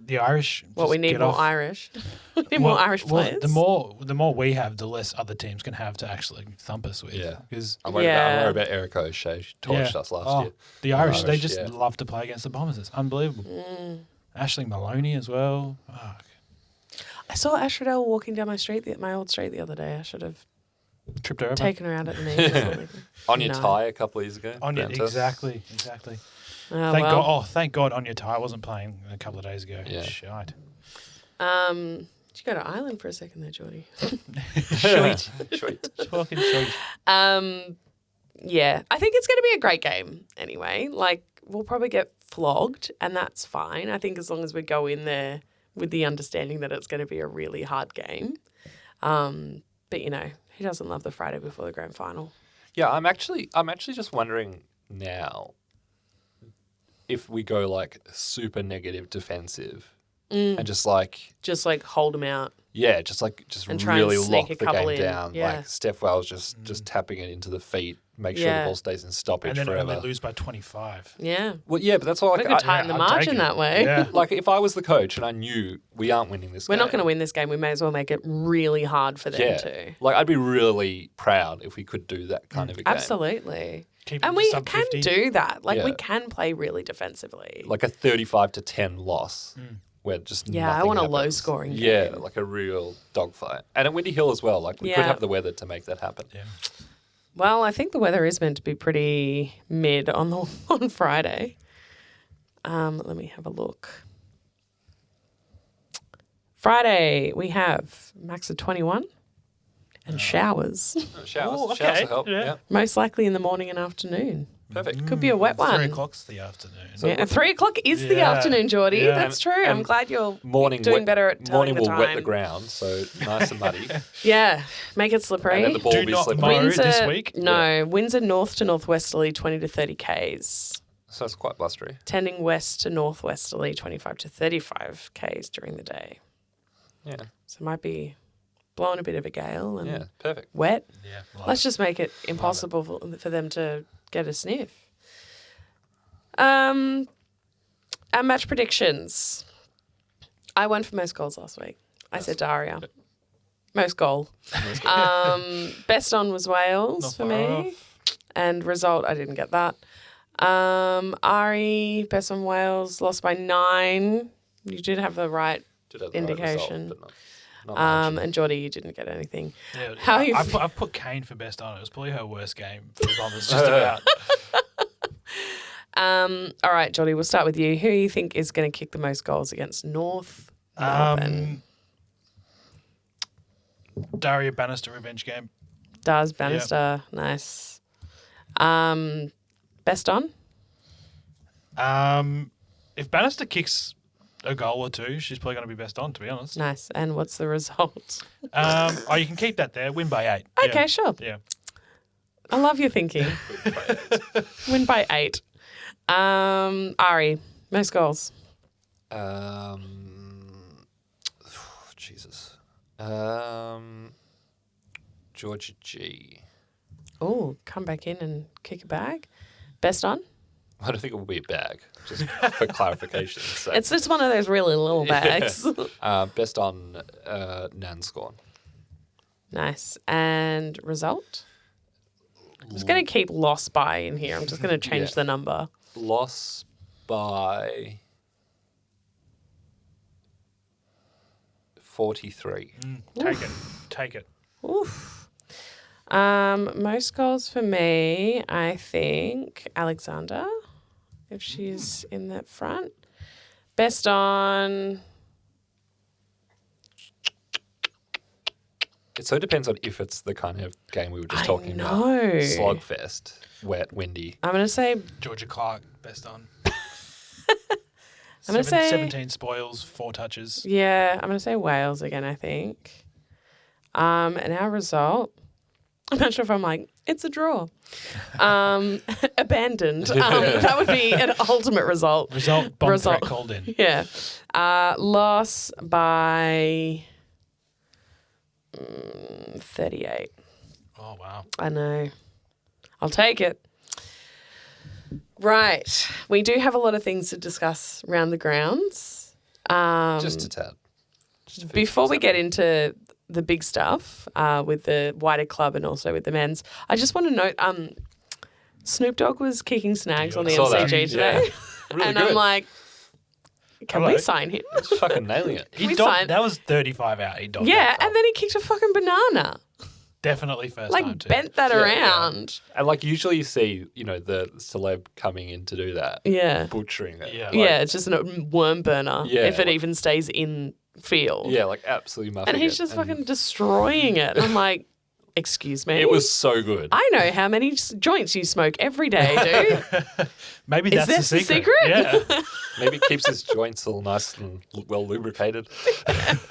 The Irish.
We need more Irish. We need more Irish players.
The more we have, the less other teams can have to actually thump us with.
Yeah.
Because
I'm worried about Erica O'Shea. She torched us last year.
The Irish, they just love to play against the Bombers. It's unbelievable. Aisling Maloney as well. Oh.
I saw Ashradell walking down my old street the other day. I should have
tripped her over.
Taken her out at the knee or something.
Anya Ty a couple of years ago.
Exactly. Thank God Anya Ty wasn't playing a couple of days ago.
Yeah.
Shite.
Did you go to Ireland for a second there, Jordy?
Shite.
Talking shite. Yeah, I think it's going to be a great game anyway. We'll probably get flogged, and that's fine. I think as long as we go in there with the understanding that it's going to be a really hard game. But who doesn't love the Friday before the grand final?
Yeah, I'm actually just wondering now if we go super negative defensive and just like
hold them out.
Yeah, just
And try
really
and sneak
lock
a
the
couple
game
in.
down.
Yeah.
Like Steph Wells just tapping it into the feet, make sure
Yeah.
the ball stays in stoppage
And then
forever.
only lose by 25.
Yeah.
Well, yeah, but that's why
We could tighten the
I'd
margin
take it.
that way.
Yeah.
like if I was the coach and I knew we aren't winning this
We're
game.
not going to win this game. We may as well make it really hard for them
Yeah.
to.
Like I'd be really proud if we could do that kind of a game.
Absolutely.
Keep
And
it
we
sub
can
50.
do that. Like, we
Yeah.
can play really defensively.
Like a 35-10 loss. Where just
Yeah, I
nothing
want a
happens.
low-scoring
Yeah,
game.
like a real dogfight. And at Windy Hill as well. Like we could
Yeah.
have the weather to make that happen.
Yeah.
Well, I think the weather is meant to be pretty mid on Friday. Let me have a look. Friday, we have max of 21 and showers.
Showers.
Oh,
Showers
okay.
will help.
Yeah.
Yeah.
Most likely in the morning and afternoon.
Perfect.
Could be a wet one.
3 o'clock's the afternoon.
Yeah, 3 o'clock is the
Yeah.
afternoon, Jordy.
Yeah.
That's true. I'm glad you're
Morning
doing
wet-
better at telling
Morning
the
will
time.
wet the ground, so nice and muddy.
Yeah, make it slippery.
And then the ball
Do
will be
not
slippery.
mow
Winds
this
are-
week?
No, winds are north to northwesterly 20 to 30 k's.
So it's quite blustery.
Tending west to northwesterly 25 to 35 k's during the day.
Yeah.
So it might be blowing a bit of a gale and
Yeah. Perfect.
wet.
Yeah.
Let's just make it impossible for them to get a sniff. Our match predictions. I won for most goals last week. I said Daria. Most goal. Best on was Wales
Not
for
far
me.
off.
And result, I didn't get that. Ari, best on Wales, lost by 9. You did have the right.
Did have the
Indication.
Right result, but not much.
And Jordy, you didn't get anything.
Yeah,
How you
I've put Kane for best on. It was probably her worst game for the Bombers, just about.
All right, Jordy, we'll start with you. Who do you think is going to kick the most goals against North Melbourne?
Daria Bannister revenge game.
Does Bannister. Nice. Best on?
If Bannister kicks a goal or two, she's probably going to be best on, to be honest.
Nice. And what's the result?
You can keep that there. Win by 8.
Okay, sure.
Yeah.
I love your thinking. Win by 8. Ari, most goals.
Jesus. Georgia G.
Oh, come back in and kick a bag. Best on?
I don't think it will be a bag, just for clarification. So.
It's just one of those really little bags.
Best on Nanscorn.
Nice. And result? I'm just going to keep lost by in here. I'm just going to change
Yeah.
the number.
Loss by 43.
Take it.
Oof. Most goals for me, I think Alexander, if she's in that front. Best on.
It so depends on if it's the kind of game we were just
I
talking about.
know.
Slogfest, wet, windy.
I'm going to say.
Georgia Clark, best on.
I'm going to say.
17 spoils, 4 touches.
Yeah, I'm going to say Wales again, I think. And our result. I'm not sure if I'm like, it's a draw. Abandoned. That would be an ultimate result.
Bomb
Result.
threat called in.
Yeah. Loss by 38.
Oh, wow.
I know. I'll take it. Right. We do have a lot of things to discuss around the grounds.
Just a tad. Just a few
Before we
things
get into the big stuff with the wider club and also with the men's, I just want to note Snoop Dogg was kicking snags on the
Saw that.
MCG today.
Yeah. Really
and
good.
I'm like, can
Hello.
we sign him?
He's fucking nailing it.
we sign-
That was 35 out. He dogged
Yeah,
that
and then he kicked a fucking banana.
definitely first
Like
time too.
bent that
Yeah,
around.
And like usually you see, the celeb coming in to do that.
Yeah.
Butchering it.
Yeah.
Like,
Yeah, it's just a worm burner
Yeah,
if it
like-
even stays in field.
Yeah, like absolutely muffing
And he's
it.
just
And
fucking destroying it. I'm like, excuse me.
It was so good.
I know how many joints you smoke every day, dude.
Maybe
Is
that's
this the
secret.
secret?
Yeah.
Maybe it keeps his joints all nice and well lubricated.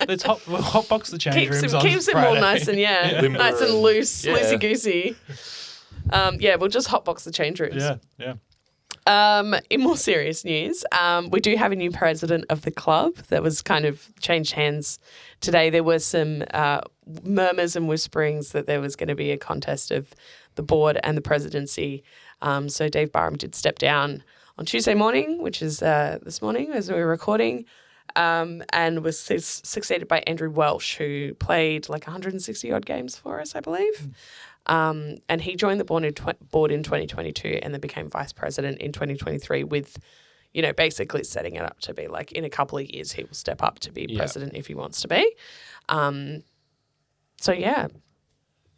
Let's hot box the change
keeps
rooms
him,
on
keeps him all
Friday.
nice and
Limber
nice and
and-
loose,
yeah.
loosey goosey. Yeah, we'll just hotbox the change rooms.
Yeah.
In more serious news, we do have a new president of the club that was kind of changed hands today. There were some murmurs and whisperings that there was going to be a contest of the board and the presidency. So Dave Barham did step down on Tuesday morning, which is this morning as we were recording, and was succeeded by Andrew Welsh, who played like 160 odd games for us, I believe. And he joined the board in 2022 and then became vice president in 2023 with, basically setting it up to be like in a couple of years he will step up to be president if he wants to be. So yeah,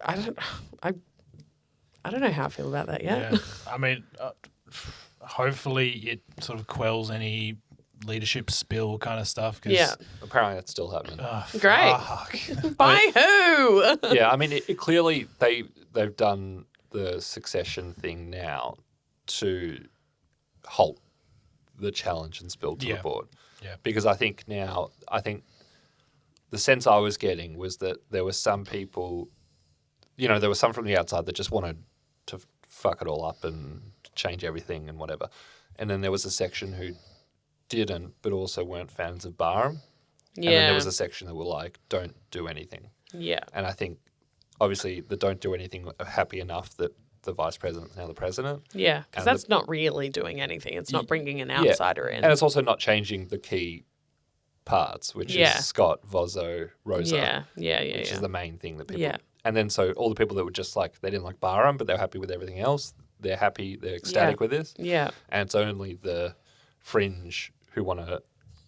I don't know how I feel about that yet.
Yeah. I mean, hopefully it sort of quells any leadership spill kind of stuff.
Yeah.
Apparently that's still happening.
Great. By who?
Yeah, I mean, it clearly they've done the succession thing now to halt the challenge and spill to the board.
Yeah.
Because I think the sense I was getting was that there were some people, there was some from the outside that just wanted to fuck it all up and change everything and whatever. And then there was a section who didn't, but also weren't fans of Barham.
Yeah.
And then there was a section that were like, don't do anything.
Yeah.
And I think, obviously, the don't do anything are happy enough that the vice president is now the president.
Yeah, because that's not really doing anything. It's not bringing an outsider in.
And it's also not changing the key parts, which is Scott, Vozzo, Rosa. Which is the main thing that people... And then so all the people that were just like, they didn't like Barham, but they were happy with everything else, they're happy, they're ecstatic with this.
Yeah.
And it's only the fringe who want to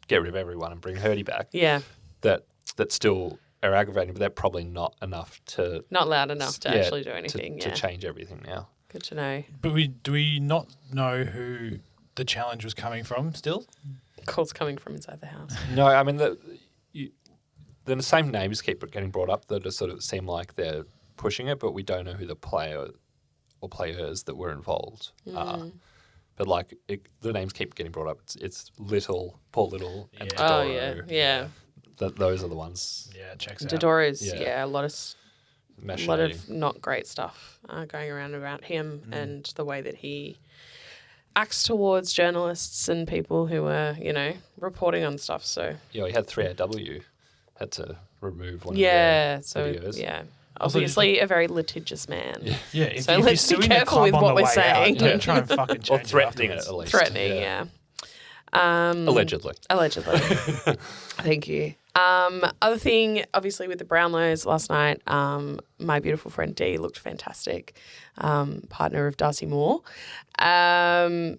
get rid of everyone and bring Hurdy back.
Yeah.
That still are aggravating, but they're probably not enough to...
Not loud enough to actually do anything,
to change everything now.
Good to know.
But do we not know who the challenge was coming from still?
Calls coming from inside the house.
No, I mean, the same names keep getting brought up that sort of seem like they're pushing it, but we don't know who the player or players that were involved are. But like the names keep getting brought up. It's Little, Paul Little, and Dodoro.
Yeah.
Those are the ones.
Yeah, checks out.
Dodoro's, a lot of not great stuff going around about him and the way that he acts towards journalists and people who are, reporting on stuff. So
he had 3AW, had to remove one of
their
videos.
Yeah. Obviously, a very litigious man.
Yeah. If,
so
if
let's be careful with what we're saying.
Don't try and fucking change
or threatening it at least.
Threatening, yeah.
Allegedly.
Thank you. Other thing, obviously, with the Brownlows last night, my beautiful friend Dee looked fantastic, partner of Darcy Moore. Zach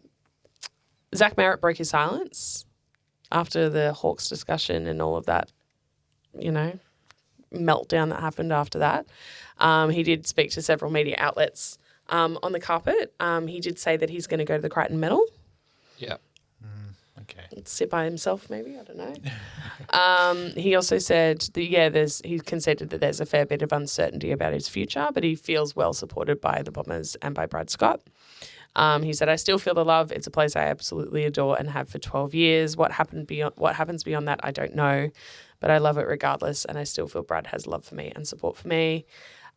Merritt broke his silence after the Hawks discussion and all of that, meltdown that happened after that. He did speak to several media outlets on the carpet. He did say that he's going to go to the Crichton Medal.
Yeah.
Okay.
Sit by himself, maybe. I don't know. He also said that he conceded that there's a fair bit of uncertainty about his future, but he feels well supported by the Bombers and by Brad Scott. He said, "I still feel the love. It's a place I absolutely adore and have for 12 years. What happens beyond that, I don't know, but I love it regardless, and I still feel Brad has love for me and support for me."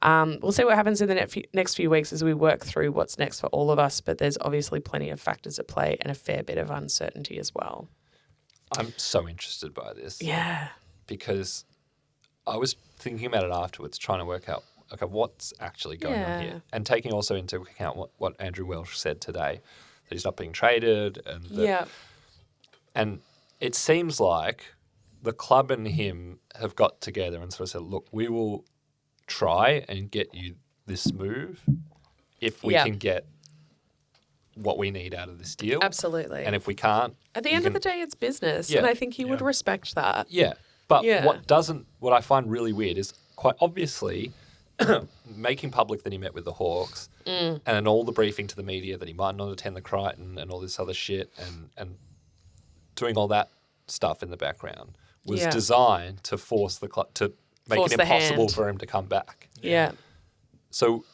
We'll see what happens in the next few weeks as we work through what's next for all of us, but there's obviously plenty of factors at play and a fair bit of uncertainty as well.
I'm so interested by this.
Yeah.
Because I was thinking about it afterwards, trying to work out, okay, what's actually going on here? And taking also into account what Andrew Welsh said today, that he's not being traded. And it seems like the club and him have got together and sort of said, look, we will try and get you this move if we can get what we need out of this deal.
Absolutely.
And if we can't...
At the end of the day, it's business, and I think he would respect that.
Yeah. But what I find really weird is quite obviously making public that he met with the Hawks and then all the briefing to the media that he might not attend the Crichton and all this other shit and doing all that stuff in the background was designed to force the club to make it impossible for him to come back.
Yeah.
So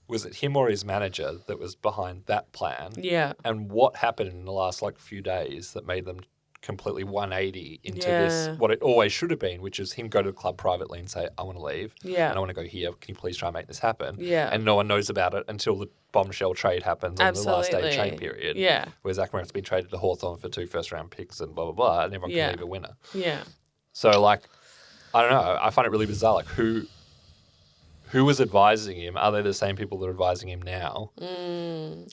was it him or his manager that was behind that plan?
Yeah.
And what happened in the last few days that made them completely 180 into
Yeah.
this, what it always should have been, which is him go to the club privately and say, I want to leave.
Yeah.
And I want to go here. Can you please try and make this happen?
Yeah.
And no one knows about it until the bombshell trade happens on the last day of
Absolutely.
trade period.
Yeah.
Where Zach Merritt's been traded to Hawthorn for 2 first-round picks and blah, blah, blah, and everyone
Yeah.
can leave a winner.
Yeah.
So, like, I don't know. I find it really bizarre. Like, who was advising him? Are they the same people that are advising him now?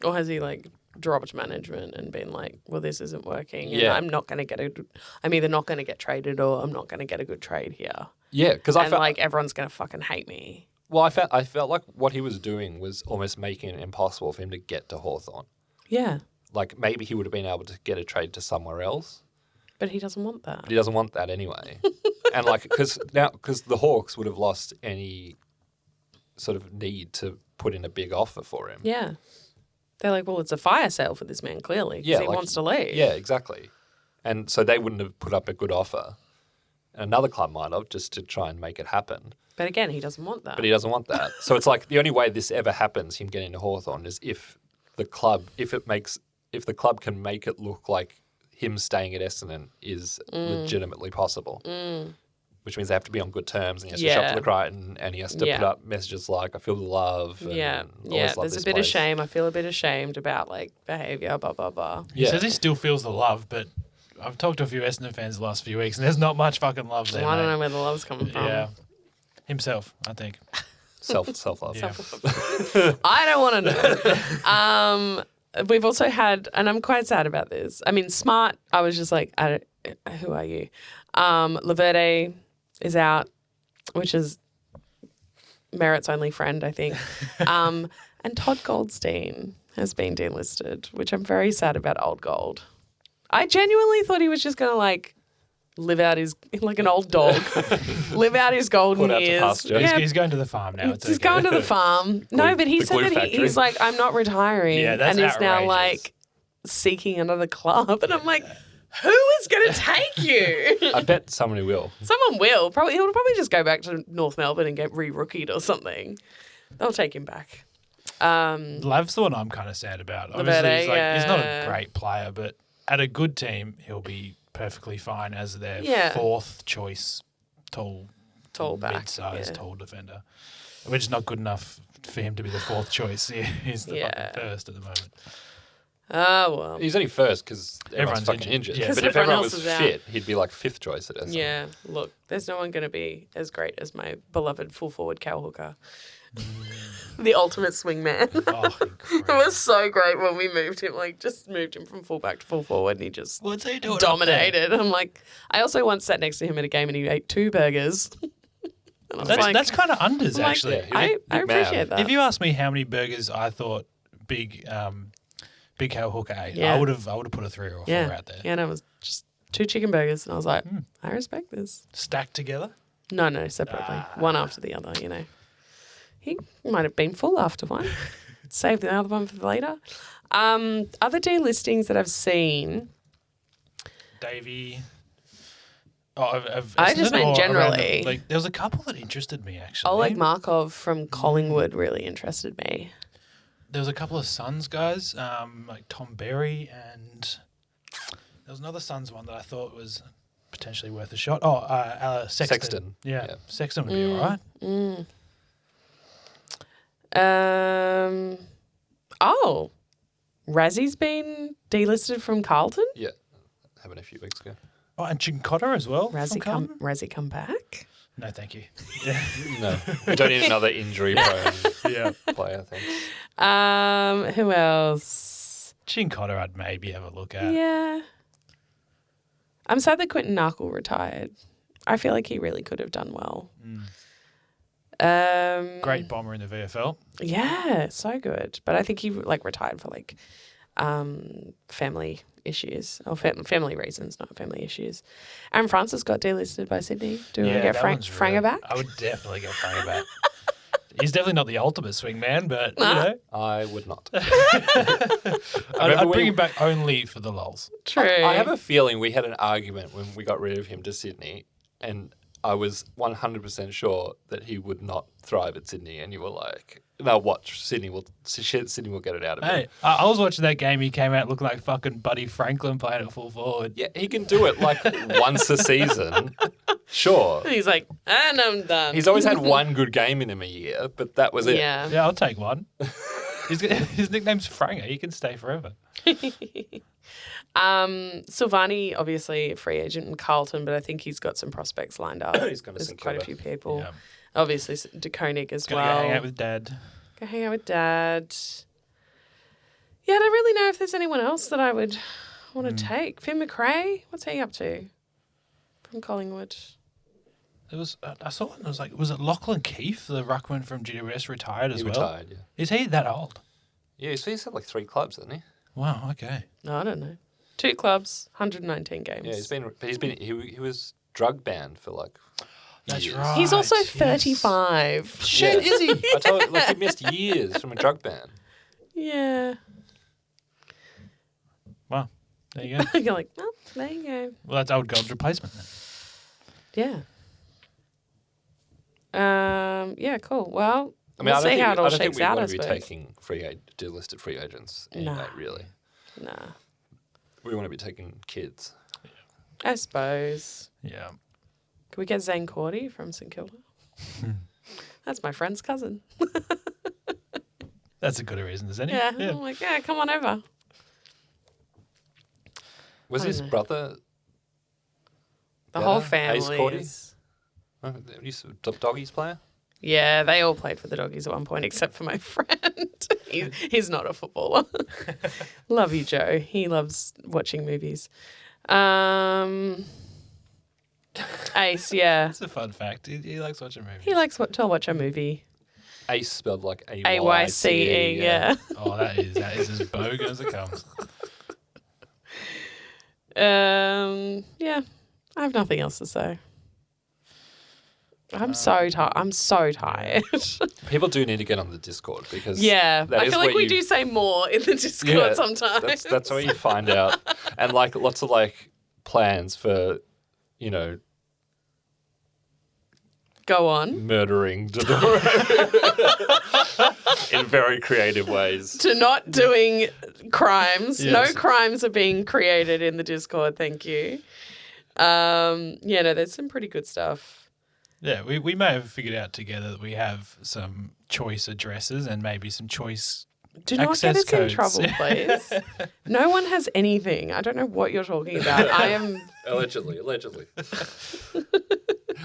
Or has he like dropped management and been like, well, this isn't working. And
Yeah.
I'm either not going to get traded or I'm not going to get a good trade here.
Yeah, because I
And
felt
like everyone's going to fucking hate me.
well, I felt like what he was doing was almost making it impossible for him to get to Hawthorn.
Yeah.
Like maybe he would have been able to get a trade to somewhere else,
But he doesn't want that.
but he doesn't want that anyway. And like because the Hawks would have lost any sort of need to put in a big offer for him.
Yeah. They're like, well, it's a fire sale for this man, clearly. 'Cause
Yeah,
he
like-
wants to leave.
Yeah, exactly. And so they wouldn't have put up a good offer. Another club might have, just to try and make it happen.
But again, he doesn't want that.
But he doesn't want that. So it's like the only way this ever happens, him getting to Hawthorn, is if the club can make it look like him staying at Essendon is legitimately possible. Which means they have to be on good terms, and he has to shop
Yeah.
to the Crichton, and he has to
Yeah.
put up messages like, I feel the love. And
Yeah.
always
Yeah.
love
There's a
this
bit
place.
of shame. I feel a bit ashamed about like behaviour, blah, blah, blah.
He
Yeah.
says he still feels the love, but I've talked to a few Essendon fans the last few weeks, and there's not much fucking love there.
I don't
mate.
know where the love's coming from.
Yeah, himself, I think.
Self-love.
Yeah.
I don't want to know. We've also had, and I'm quite sad about this. I mean, Smart, I was just like, who are you? Laverde is out, which is Merritt's only friend, I think. And Todd Goldstein has been delisted, which I'm very sad about. Old Gold. I genuinely thought he was just going to like live out his, like an old dog, live out his golden
Put out to
years.
pasture.
He's going to the farm now. It's
He's
okay.
going to the farm. No, but he
the
said
glue
that
factory.
he's like, I'm not retiring.
Yeah, that's
and he's now
outrageous.
like seeking another club. And I'm like, who is going to take you?
I bet someone will.
Someone will. He'll probably just go back to North Melbourne and get re-rookied or something. They'll take him back.
Lav's the one I'm kind of sad about. Obviously,
Laverde,
he's not a
yeah.
great player, but at a good team, he'll be perfectly fine as their
Yeah.
fourth choice tall
back.
mid-sized
yeah.
tall defender, which is not good enough for him to be the fourth choice. He's the
Yeah.
fucking first at the moment.
Oh, well.
He's only first because everyone's
Everyone's
fucking
injured.
injured.
Yeah.
But
'Cause
if
everyone
everyone
else
was
is out.
fit, he'd be like 5th choice at Essendon.
Yeah, look, there's no one going to be as great as my beloved full forward Cal Hooker. The ultimate swing man.
Oh,
It
incredible.
was so great when we moved him, like just moved him from full back to full forward and he just
What's he doing?
dominated. I'm like, I also once sat next to him at a game and he ate 2 burgers. And I was like,
That's kind of unders,
I'm like,
actually.
Yeah,
I
big man.
appreciate that.
If you asked me how many burgers I thought Big Hal Hooker ate,
Yeah.
I would have put a 3 or a 4 out there.
Yeah, and it was just 2 chicken burgers. And I was like, I respect this.
Stacked together.
No, separately. One after the other, you know. He might have been full after one. Save the other one for later. Other delistings that I've seen.
Davey. Of
I just
Essendon
meant
or around
generally.
like there was a couple that interested me actually.
Oleg Markov from Collingwood really interested me.
There was a couple of Suns guys, like Tom Berry, and there was another Suns one that I thought was potentially worth a shot. Oh, Sexton. Yeah,
Yeah.
Sexton would be all right.
Razzie's been delisted from Carlton.
Yeah. Happened a few weeks ago.
Oh, and Chincotta as well. from
Razzie
Carlton?
come back.
No, thank you. Yeah,
No. We don't need another injury-prone
yeah.
player, thanks.
Who else?
Chincotta, I'd maybe have a look at.
Yeah. I'm sad that Quentin Narkle retired. I feel like he really could have done well.
Great bomber in the VFL.
Yeah, so good. But I think he like retired for like family issues or family reasons, not family issues. Aaron Francis got delisted by Sydney. Do we want to get
that one's
Franger
really-
back?
I would definitely get Franger back. He's definitely not the ultimate swing man, but you
Nah.
know,
I would not.
I'd bring him back only for the lulz.
True.
I have a feeling we had an argument when we got rid of him to Sydney, and I was 100% sure that he would not thrive at Sydney, and you were like, "No, watch Sydney will get it out of him."
Hey, I was watching that game. He came out looking like fucking Buddy Franklin playing at full forward.
Yeah, he can do it like once a season. Sure.
He's like, and I'm done.
He's always had one good game in him a year, but that was it.
Yeah.
Yeah, I'll take one. His nickname's Franger. He can stay forever.
Silvani, obviously a free agent in Carlton, but I think he's got some prospects lined up.
He's going to
There's
St
quite a
Kilda.
few people.
Yeah.
Obviously, De Koning as
Gonna
well.
go hang out with Dad.
Go hang out with Dad. Yeah, I don't really know if there's anyone else that I would want to take. Finn McRae, what's he up to? From Collingwood.
It was. I saw it. And it was like, was it Lachlan Keefe, the ruckman from GWS, retired as
He
well?
retired, yeah.
Is he that old?
Yeah, he's had like 3 clubs, hasn't he?
Wow. Okay.
No, I don't know. 2 clubs, 119 games.
Yeah, he was drug banned for like
That's
years.
right.
He's also
Yes.
35.
Shit, is he?
I told you, like, he missed years from a drug ban.
Yeah.
Wow. There you go.
You're like, oh, there you go.
Well, that's old gold's replacement then.
Yeah. Yeah, cool. Well,
I mean,
we'll see how it all
I don't think
shakes
we
out, I
want to be
suppose.
taking delisted free agents anyway,
Nah.
really.
Nah,
We want to be taking kids.
I suppose.
Yeah.
Can we get Zane Cordy from St Kilda? That's my friend's cousin.
That's a good reason as any.
Yeah. I'm like, yeah, come on over.
Was
I
his
don't know.
brother...
The whole
Ace
family
Cordy?
is...
He's a doggies player?
Yeah, they all played for the Doggies at one point, except for my friend. He's not a footballer. Love you, Joe. He loves watching movies. Ace, yeah.
That's a fun fact. He likes watching movies.
He likes to watch a movie.
Ace spelled like
AYCE, yeah.
Oh, that is as bogan as it comes.
Yeah, I have nothing else to say. I'm so tired. I'm so tired.
People do need to get on the Discord because
Yeah,
that
I
is
feel like
where
we
you-
do say more in the Discord
Yeah,
sometimes.
That's where you find out, and like lots of like plans for, you know,
Go on.
murdering in very creative ways.
To not doing crimes. No
Yes.
crimes are being created in the Discord. Thank you. Yeah, no, there's some pretty good stuff.
Yeah, we may have figured out together that we have some choice addresses and maybe some choice.
Do not get
Access
us in
codes.
trouble, please. No one has anything. I don't know what you're talking about. I am
Allegedly.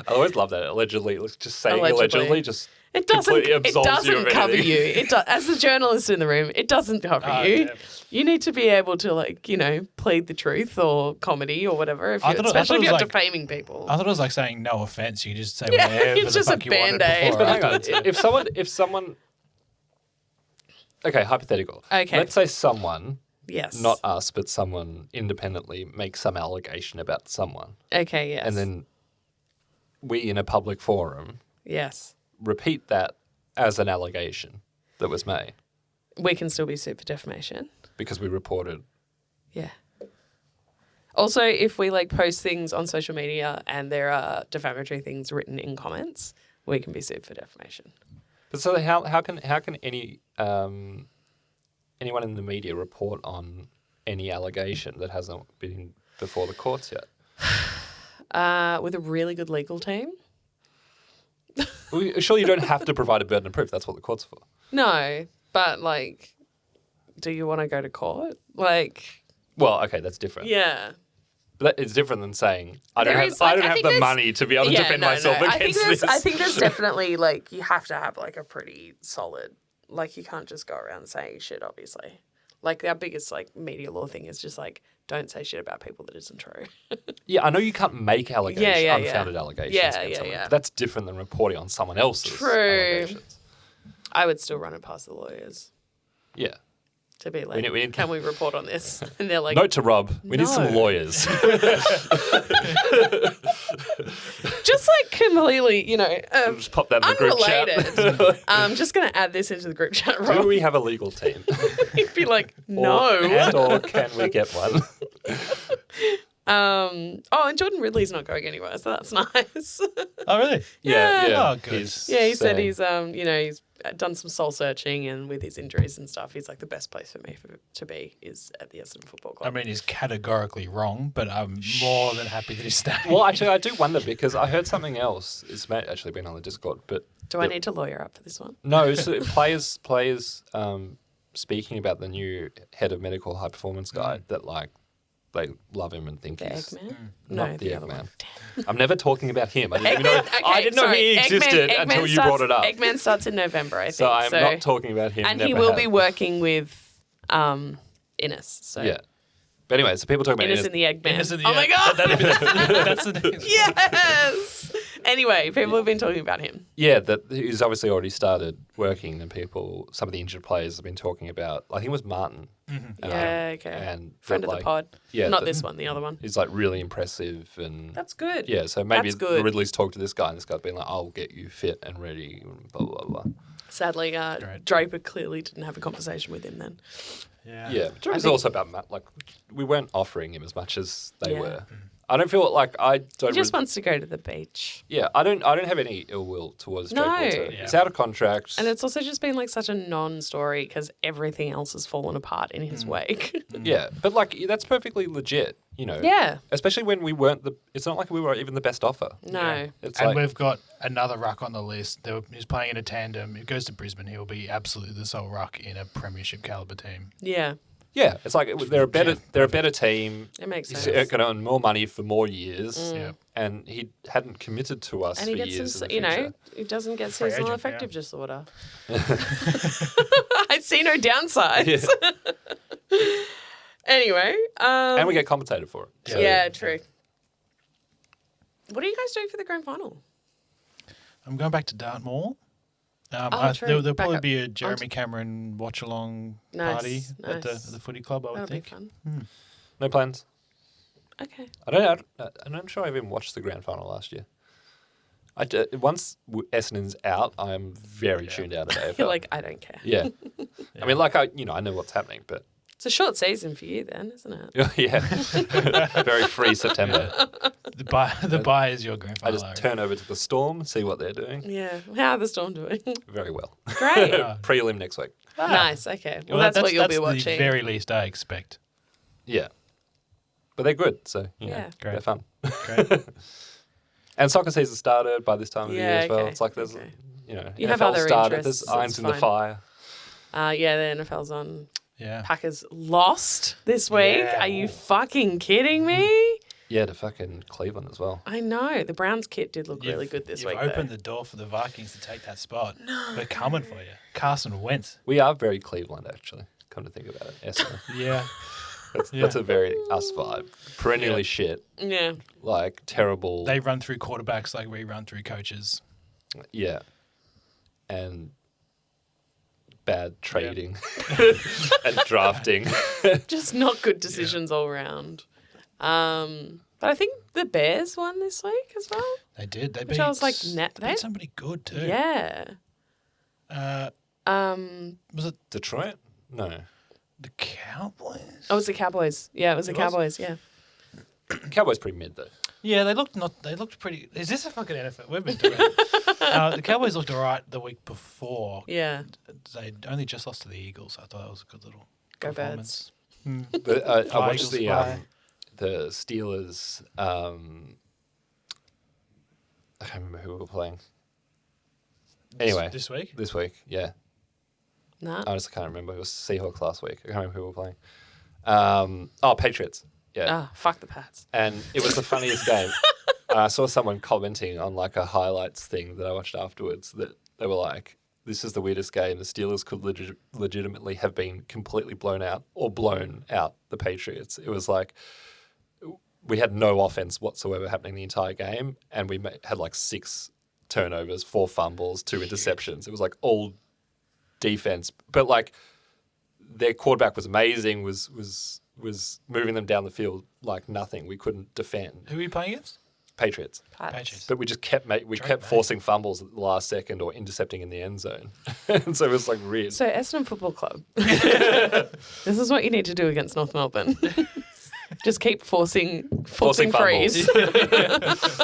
I always love that. Allegedly. Let's just say
Allegedly.
allegedly. Just
It doesn't.
completely
It
absolves you of
doesn't cover
anything.
you. It as the journalist in the room, it doesn't cover
Oh,
you.
damn.
You need to be able to, like, you know, plead the truth or comedy or whatever. If
I
you,
thought it- I
especially
thought
if
it
you're
was like-
defaming people.
I thought it was like saying no offense. You just say
Yeah,
whatever
it's
the
just a
fuck you wanted
Band-Aid.
before.
But hang on. If someone. Okay, hypothetical.
Okay.
Let's say someone,
Yes.
not us, but someone independently makes some allegation about someone,
Okay. Yes.
and then we in a public forum
yes,
repeat that as an allegation that was made
we can still be sued for defamation.
because we reported.
Yeah. Also, if we like post things on social media and there are defamatory things written in comments, we can be sued for defamation.
But so how can any anyone in the media report on any allegation that hasn't been before the courts yet?
With a really good legal team.
Surely you don't have to provide a burden of proof. That's what the court's for.
No, but like, do you want to go to court? Like,
Well, okay, that's different.
yeah.
But that is different than saying I don't
There
have
is, like, I think
the
there's-
money to be able to defend myself against this.
I think there's definitely like you have to have like a pretty solid, like you can't just go around saying shit. Obviously, like our biggest like media law thing is just like don't say shit about people that isn't true.
Yeah, I know you can't make allegations,
Yeah.
unfounded allegations.
Yeah,
against
yeah,
someone,
yeah.
but that's different than reporting on someone else's
True.
allegations.
I would still run it past the lawyers
Yeah.
to be like,
we need-
can we report on this? And they're like,
Note to Rob, we need some
No.
lawyers.
just like completely, you know,
Just pop that in the group chat.
unrelated. I'm just gonna add this into the group chat.
Do
Rob.
we have a legal team?
He'd be like, no.
Or can we get one?
And Jordan Ridley's not going anywhere, so that's nice.
Oh, really?
Yeah.
Oh, good.
Yeah, he said
saying-
he's done some soul searching, and with his injuries and stuff, he's like, the best place for me to be is at the Essendon Football Club.
I mean, he's categorically wrong, but I'm more than happy that he's staying.
Well, actually, I do wonder because I heard something else. It's actually been on the Discord, but
Do I need to lawyer up for this one?
no, so players speaking about the new head of medical high performance guy that like they love him and think
The
he's
Eggman?
not
No,
the
other
Eggman.
one.
I'm never talking about him. I didn't,
Eggman,
know he existed until you brought it up.
Eggman starts in November, I think.
So I'm not talking about him.
And
never
he will
have.
be working with Innes. So
Yeah. But anyway, so people talk about
Innes
Innes.
and the Eggman.
Innocent,
Oh my God.
That's the name.
Yes. Anyway, people have been talking about him.
Yeah, that he's obviously already started working, and some of the injured players have been talking about. I think it was Martin.
Yeah, okay.
And
Friend
that,
of the
like,
pod.
yeah,
Not
that-
this one, the other one.
He's like really impressive, and
That's good.
yeah. So maybe
That's good.
Ridley's talked to this guy, and this guy's been like, "I'll get you fit and ready." Blah blah blah.
Sadly,
Great.
Draper clearly didn't have a conversation with him then.
Yeah, but it was
think-
also about Matt. Like, we weren't offering him as much as they
Yeah.
were. I don't feel like I don't.
He just wants to go to the beach.
Yeah, I don't have any ill will towards Drake
No.
Water.
Yeah.
He's out of contract.
And it's also just been like such a non-story because everything else has fallen apart in his wake.
yeah, but like that's perfectly legit, you know.
Yeah.
Especially when we weren't it's not like we were even the best offer.
No.
It's
And
like
we've got another ruck on the list. He's playing in a tandem. He goes to Brisbane. He'll be absolutely the sole ruck in a premiership caliber team.
Yeah.
yeah, it's like they're a better team.
It makes
He's
sense.
going to earn more money for more years.
Yeah.
And he hadn't committed to us
And
for
he gets
years.
some,
in the future.
he doesn't get
Free
seasonal
agent,
affective
yeah.
disorder. I see no downsides. Anyway.
And we get compensated for it. So-
yeah, true. What are you guys doing for the grand final?
I'm going back to Dartmoor.
True.
There'll
Back
probably
up.
be a Jeremy Cameron watch-along
Nice,
party at
nice.
the footy club, I would
That'll be
think.
fun.
No plans.
Okay.
I'm not sure I even watched the grand final last year. Once Essendon's out, I am very tuned out of AFL.
You're like, I don't care.
yeah. I mean, like I know what's happening, but
It's a short season for you then, isn't it?
yeah, very free September.
The buy is your grand
I
final.
just turn over to the Storm, see what they're doing.
Yeah. How are the Storm doing?
Very well.
Great.
Prelim next week.
Nice. Okay. Well, that's what you'll be watching.
the very least I expect.
Yeah, but they're good, so
Yeah.
Great.
they're fun.
Great.
And soccer season started by this time of the year
Yeah,
as well.
okay,
It's like there's
okay.
NFL
You have other
started.
interests,
There's irons
it's
in the
fine.
fire.
Yeah, the NFL's on.
Yeah.
Packers lost this week.
Yeah.
Are you fucking kidding me?
Yeah, to fucking Cleveland as well.
I know. The Browns kit did look really good this
You've
week.
opened
though.
the door for the Vikings to take that spot. No. They're coming for you. Carson Wentz.
We are very Cleveland, actually. Come to think about it, Essendon.
Yeah.
That's a very us vibe. Perennially shit,
Yeah.
like terrible.
They run through quarterbacks like we run through coaches.
Yeah, and bad trading and drafting.
Just not good decisions all round. But I think the Bears won this week as well.
They did. They
Which
beat,
I was like,
they beat somebody good too.
Yeah.
Was it
Detroit? No.
the Cowboys?
Oh, it was the Cowboys. Yeah, it was the
It was?
Cowboys. Yeah.
Cowboys pretty mid though.
Yeah, they looked pretty. Is this a fucking NFL? We've been doing it. The Cowboys looked alright the week before.
Yeah.
They only just lost to the Eagles. I thought that was a good little
Go
performance.
But I
Fly,
watched
Eagles,
the
fly.
Steelers. I can't remember who we were playing. Anyway,
This week?
this week, yeah.
Nah.
I honestly can't remember. It was Seahawks last week. I can't remember who we were playing. Patriots. Yeah.
Ah, fuck the Pats.
And it was the funniest game. I saw someone commenting on like a highlights thing that I watched afterwards that they were like, this is the weirdest game. The Steelers could legitimately have been completely blown out the Patriots. It was like we had no offense whatsoever happening the entire game, and we had like 6 turnovers, 4 fumbles, 2 interceptions. It was like all defense, but like their quarterback was amazing, was moving them down the field like nothing. We couldn't defend.
Who are you playing against?
Patriots.
Pats.
Patriots.
But we just kept forcing fumbles at the last second or intercepting in the end zone. And so it was like weird.
So Essendon Football Club. This is what you need to do against North Melbourne. Just keep forcing
Forcing
freeze.
fumbles.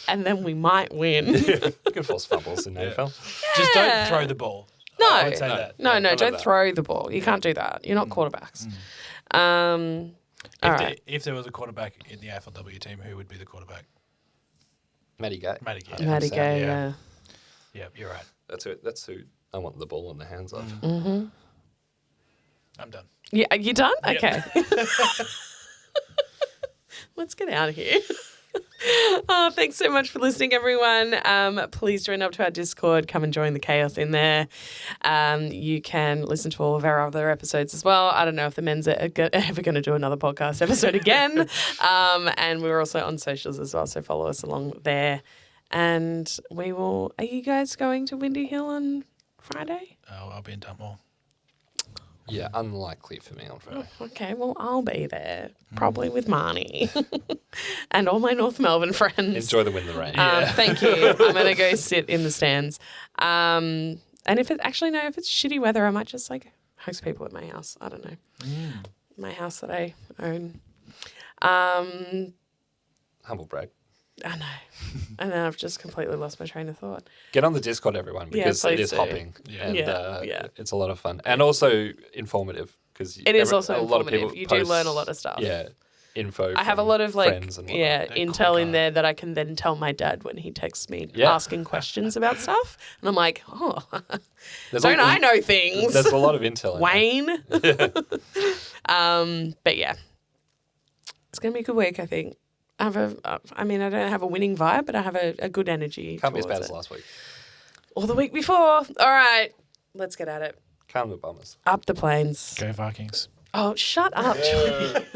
And then we might win.
You can force fumbles in AFL.
Just don't throw the ball.
No.
I would say that.
No,
none of
don't
that.
throw the ball. You can't do that. You're not quarterbacks. All right.
If there was a quarterback in the AFLW team, who would be the quarterback?
Matty Gay.
Matty Gay.
Matty
So,
Gay,
yeah.
yeah.
Yeah, you're right.
That's who I want the ball in the hands of.
Mm-hmm.
I'm done.
Yeah, you done?
Yep.
Okay. Let's get out of here. Oh, thanks so much for listening, everyone. Please join up to our Discord. Come and join the chaos in there. You can listen to all of our other episodes as well. I don't know if the men's are ever going to do another podcast episode again. And we're also on socials as well, so follow us along there. And we will... Are you guys going to Windy Hill on Friday?
I'll be in Dunmore.
Yeah, unlikely for me on Friday.
Okay, well, I'll be there, probably with Marnie and all my North Melbourne friends.
Enjoy the wind, the rain.
Thank you. I'm going to go sit in the stands. And if it's shitty weather, I might just host people at my house. I don't know. My house that I own.
Humble brag.
I know. And then I've just completely lost my train of thought.
Get on the Discord, everyone, because it
please
is
do.
hopping.
Yeah.
And
Yeah.
it's a lot of fun. And also informative. Because
It is also
a lot of
informative.
people
You do
post,
learn a lot of stuff.
Yeah, info.
I have a
from
lot of
friends and whatnot.
intel
cool
in
guy.
there that I can then tell my dad when he texts me
Yeah.
asking questions about stuff. And I'm like, oh,
There's
don't
a-
I know things?
There's a lot of intel. In there.
Wayne. But yeah, it's going to be a good week, I think. I don't have a winning vibe, but I have a good energy.
Can't be as bad
towards
as
it.
last week.
Or the week before. All right, let's get at it.
Calm the Bombers.
Up the plains.
Go Vikings.
Oh, shut up, Jordy.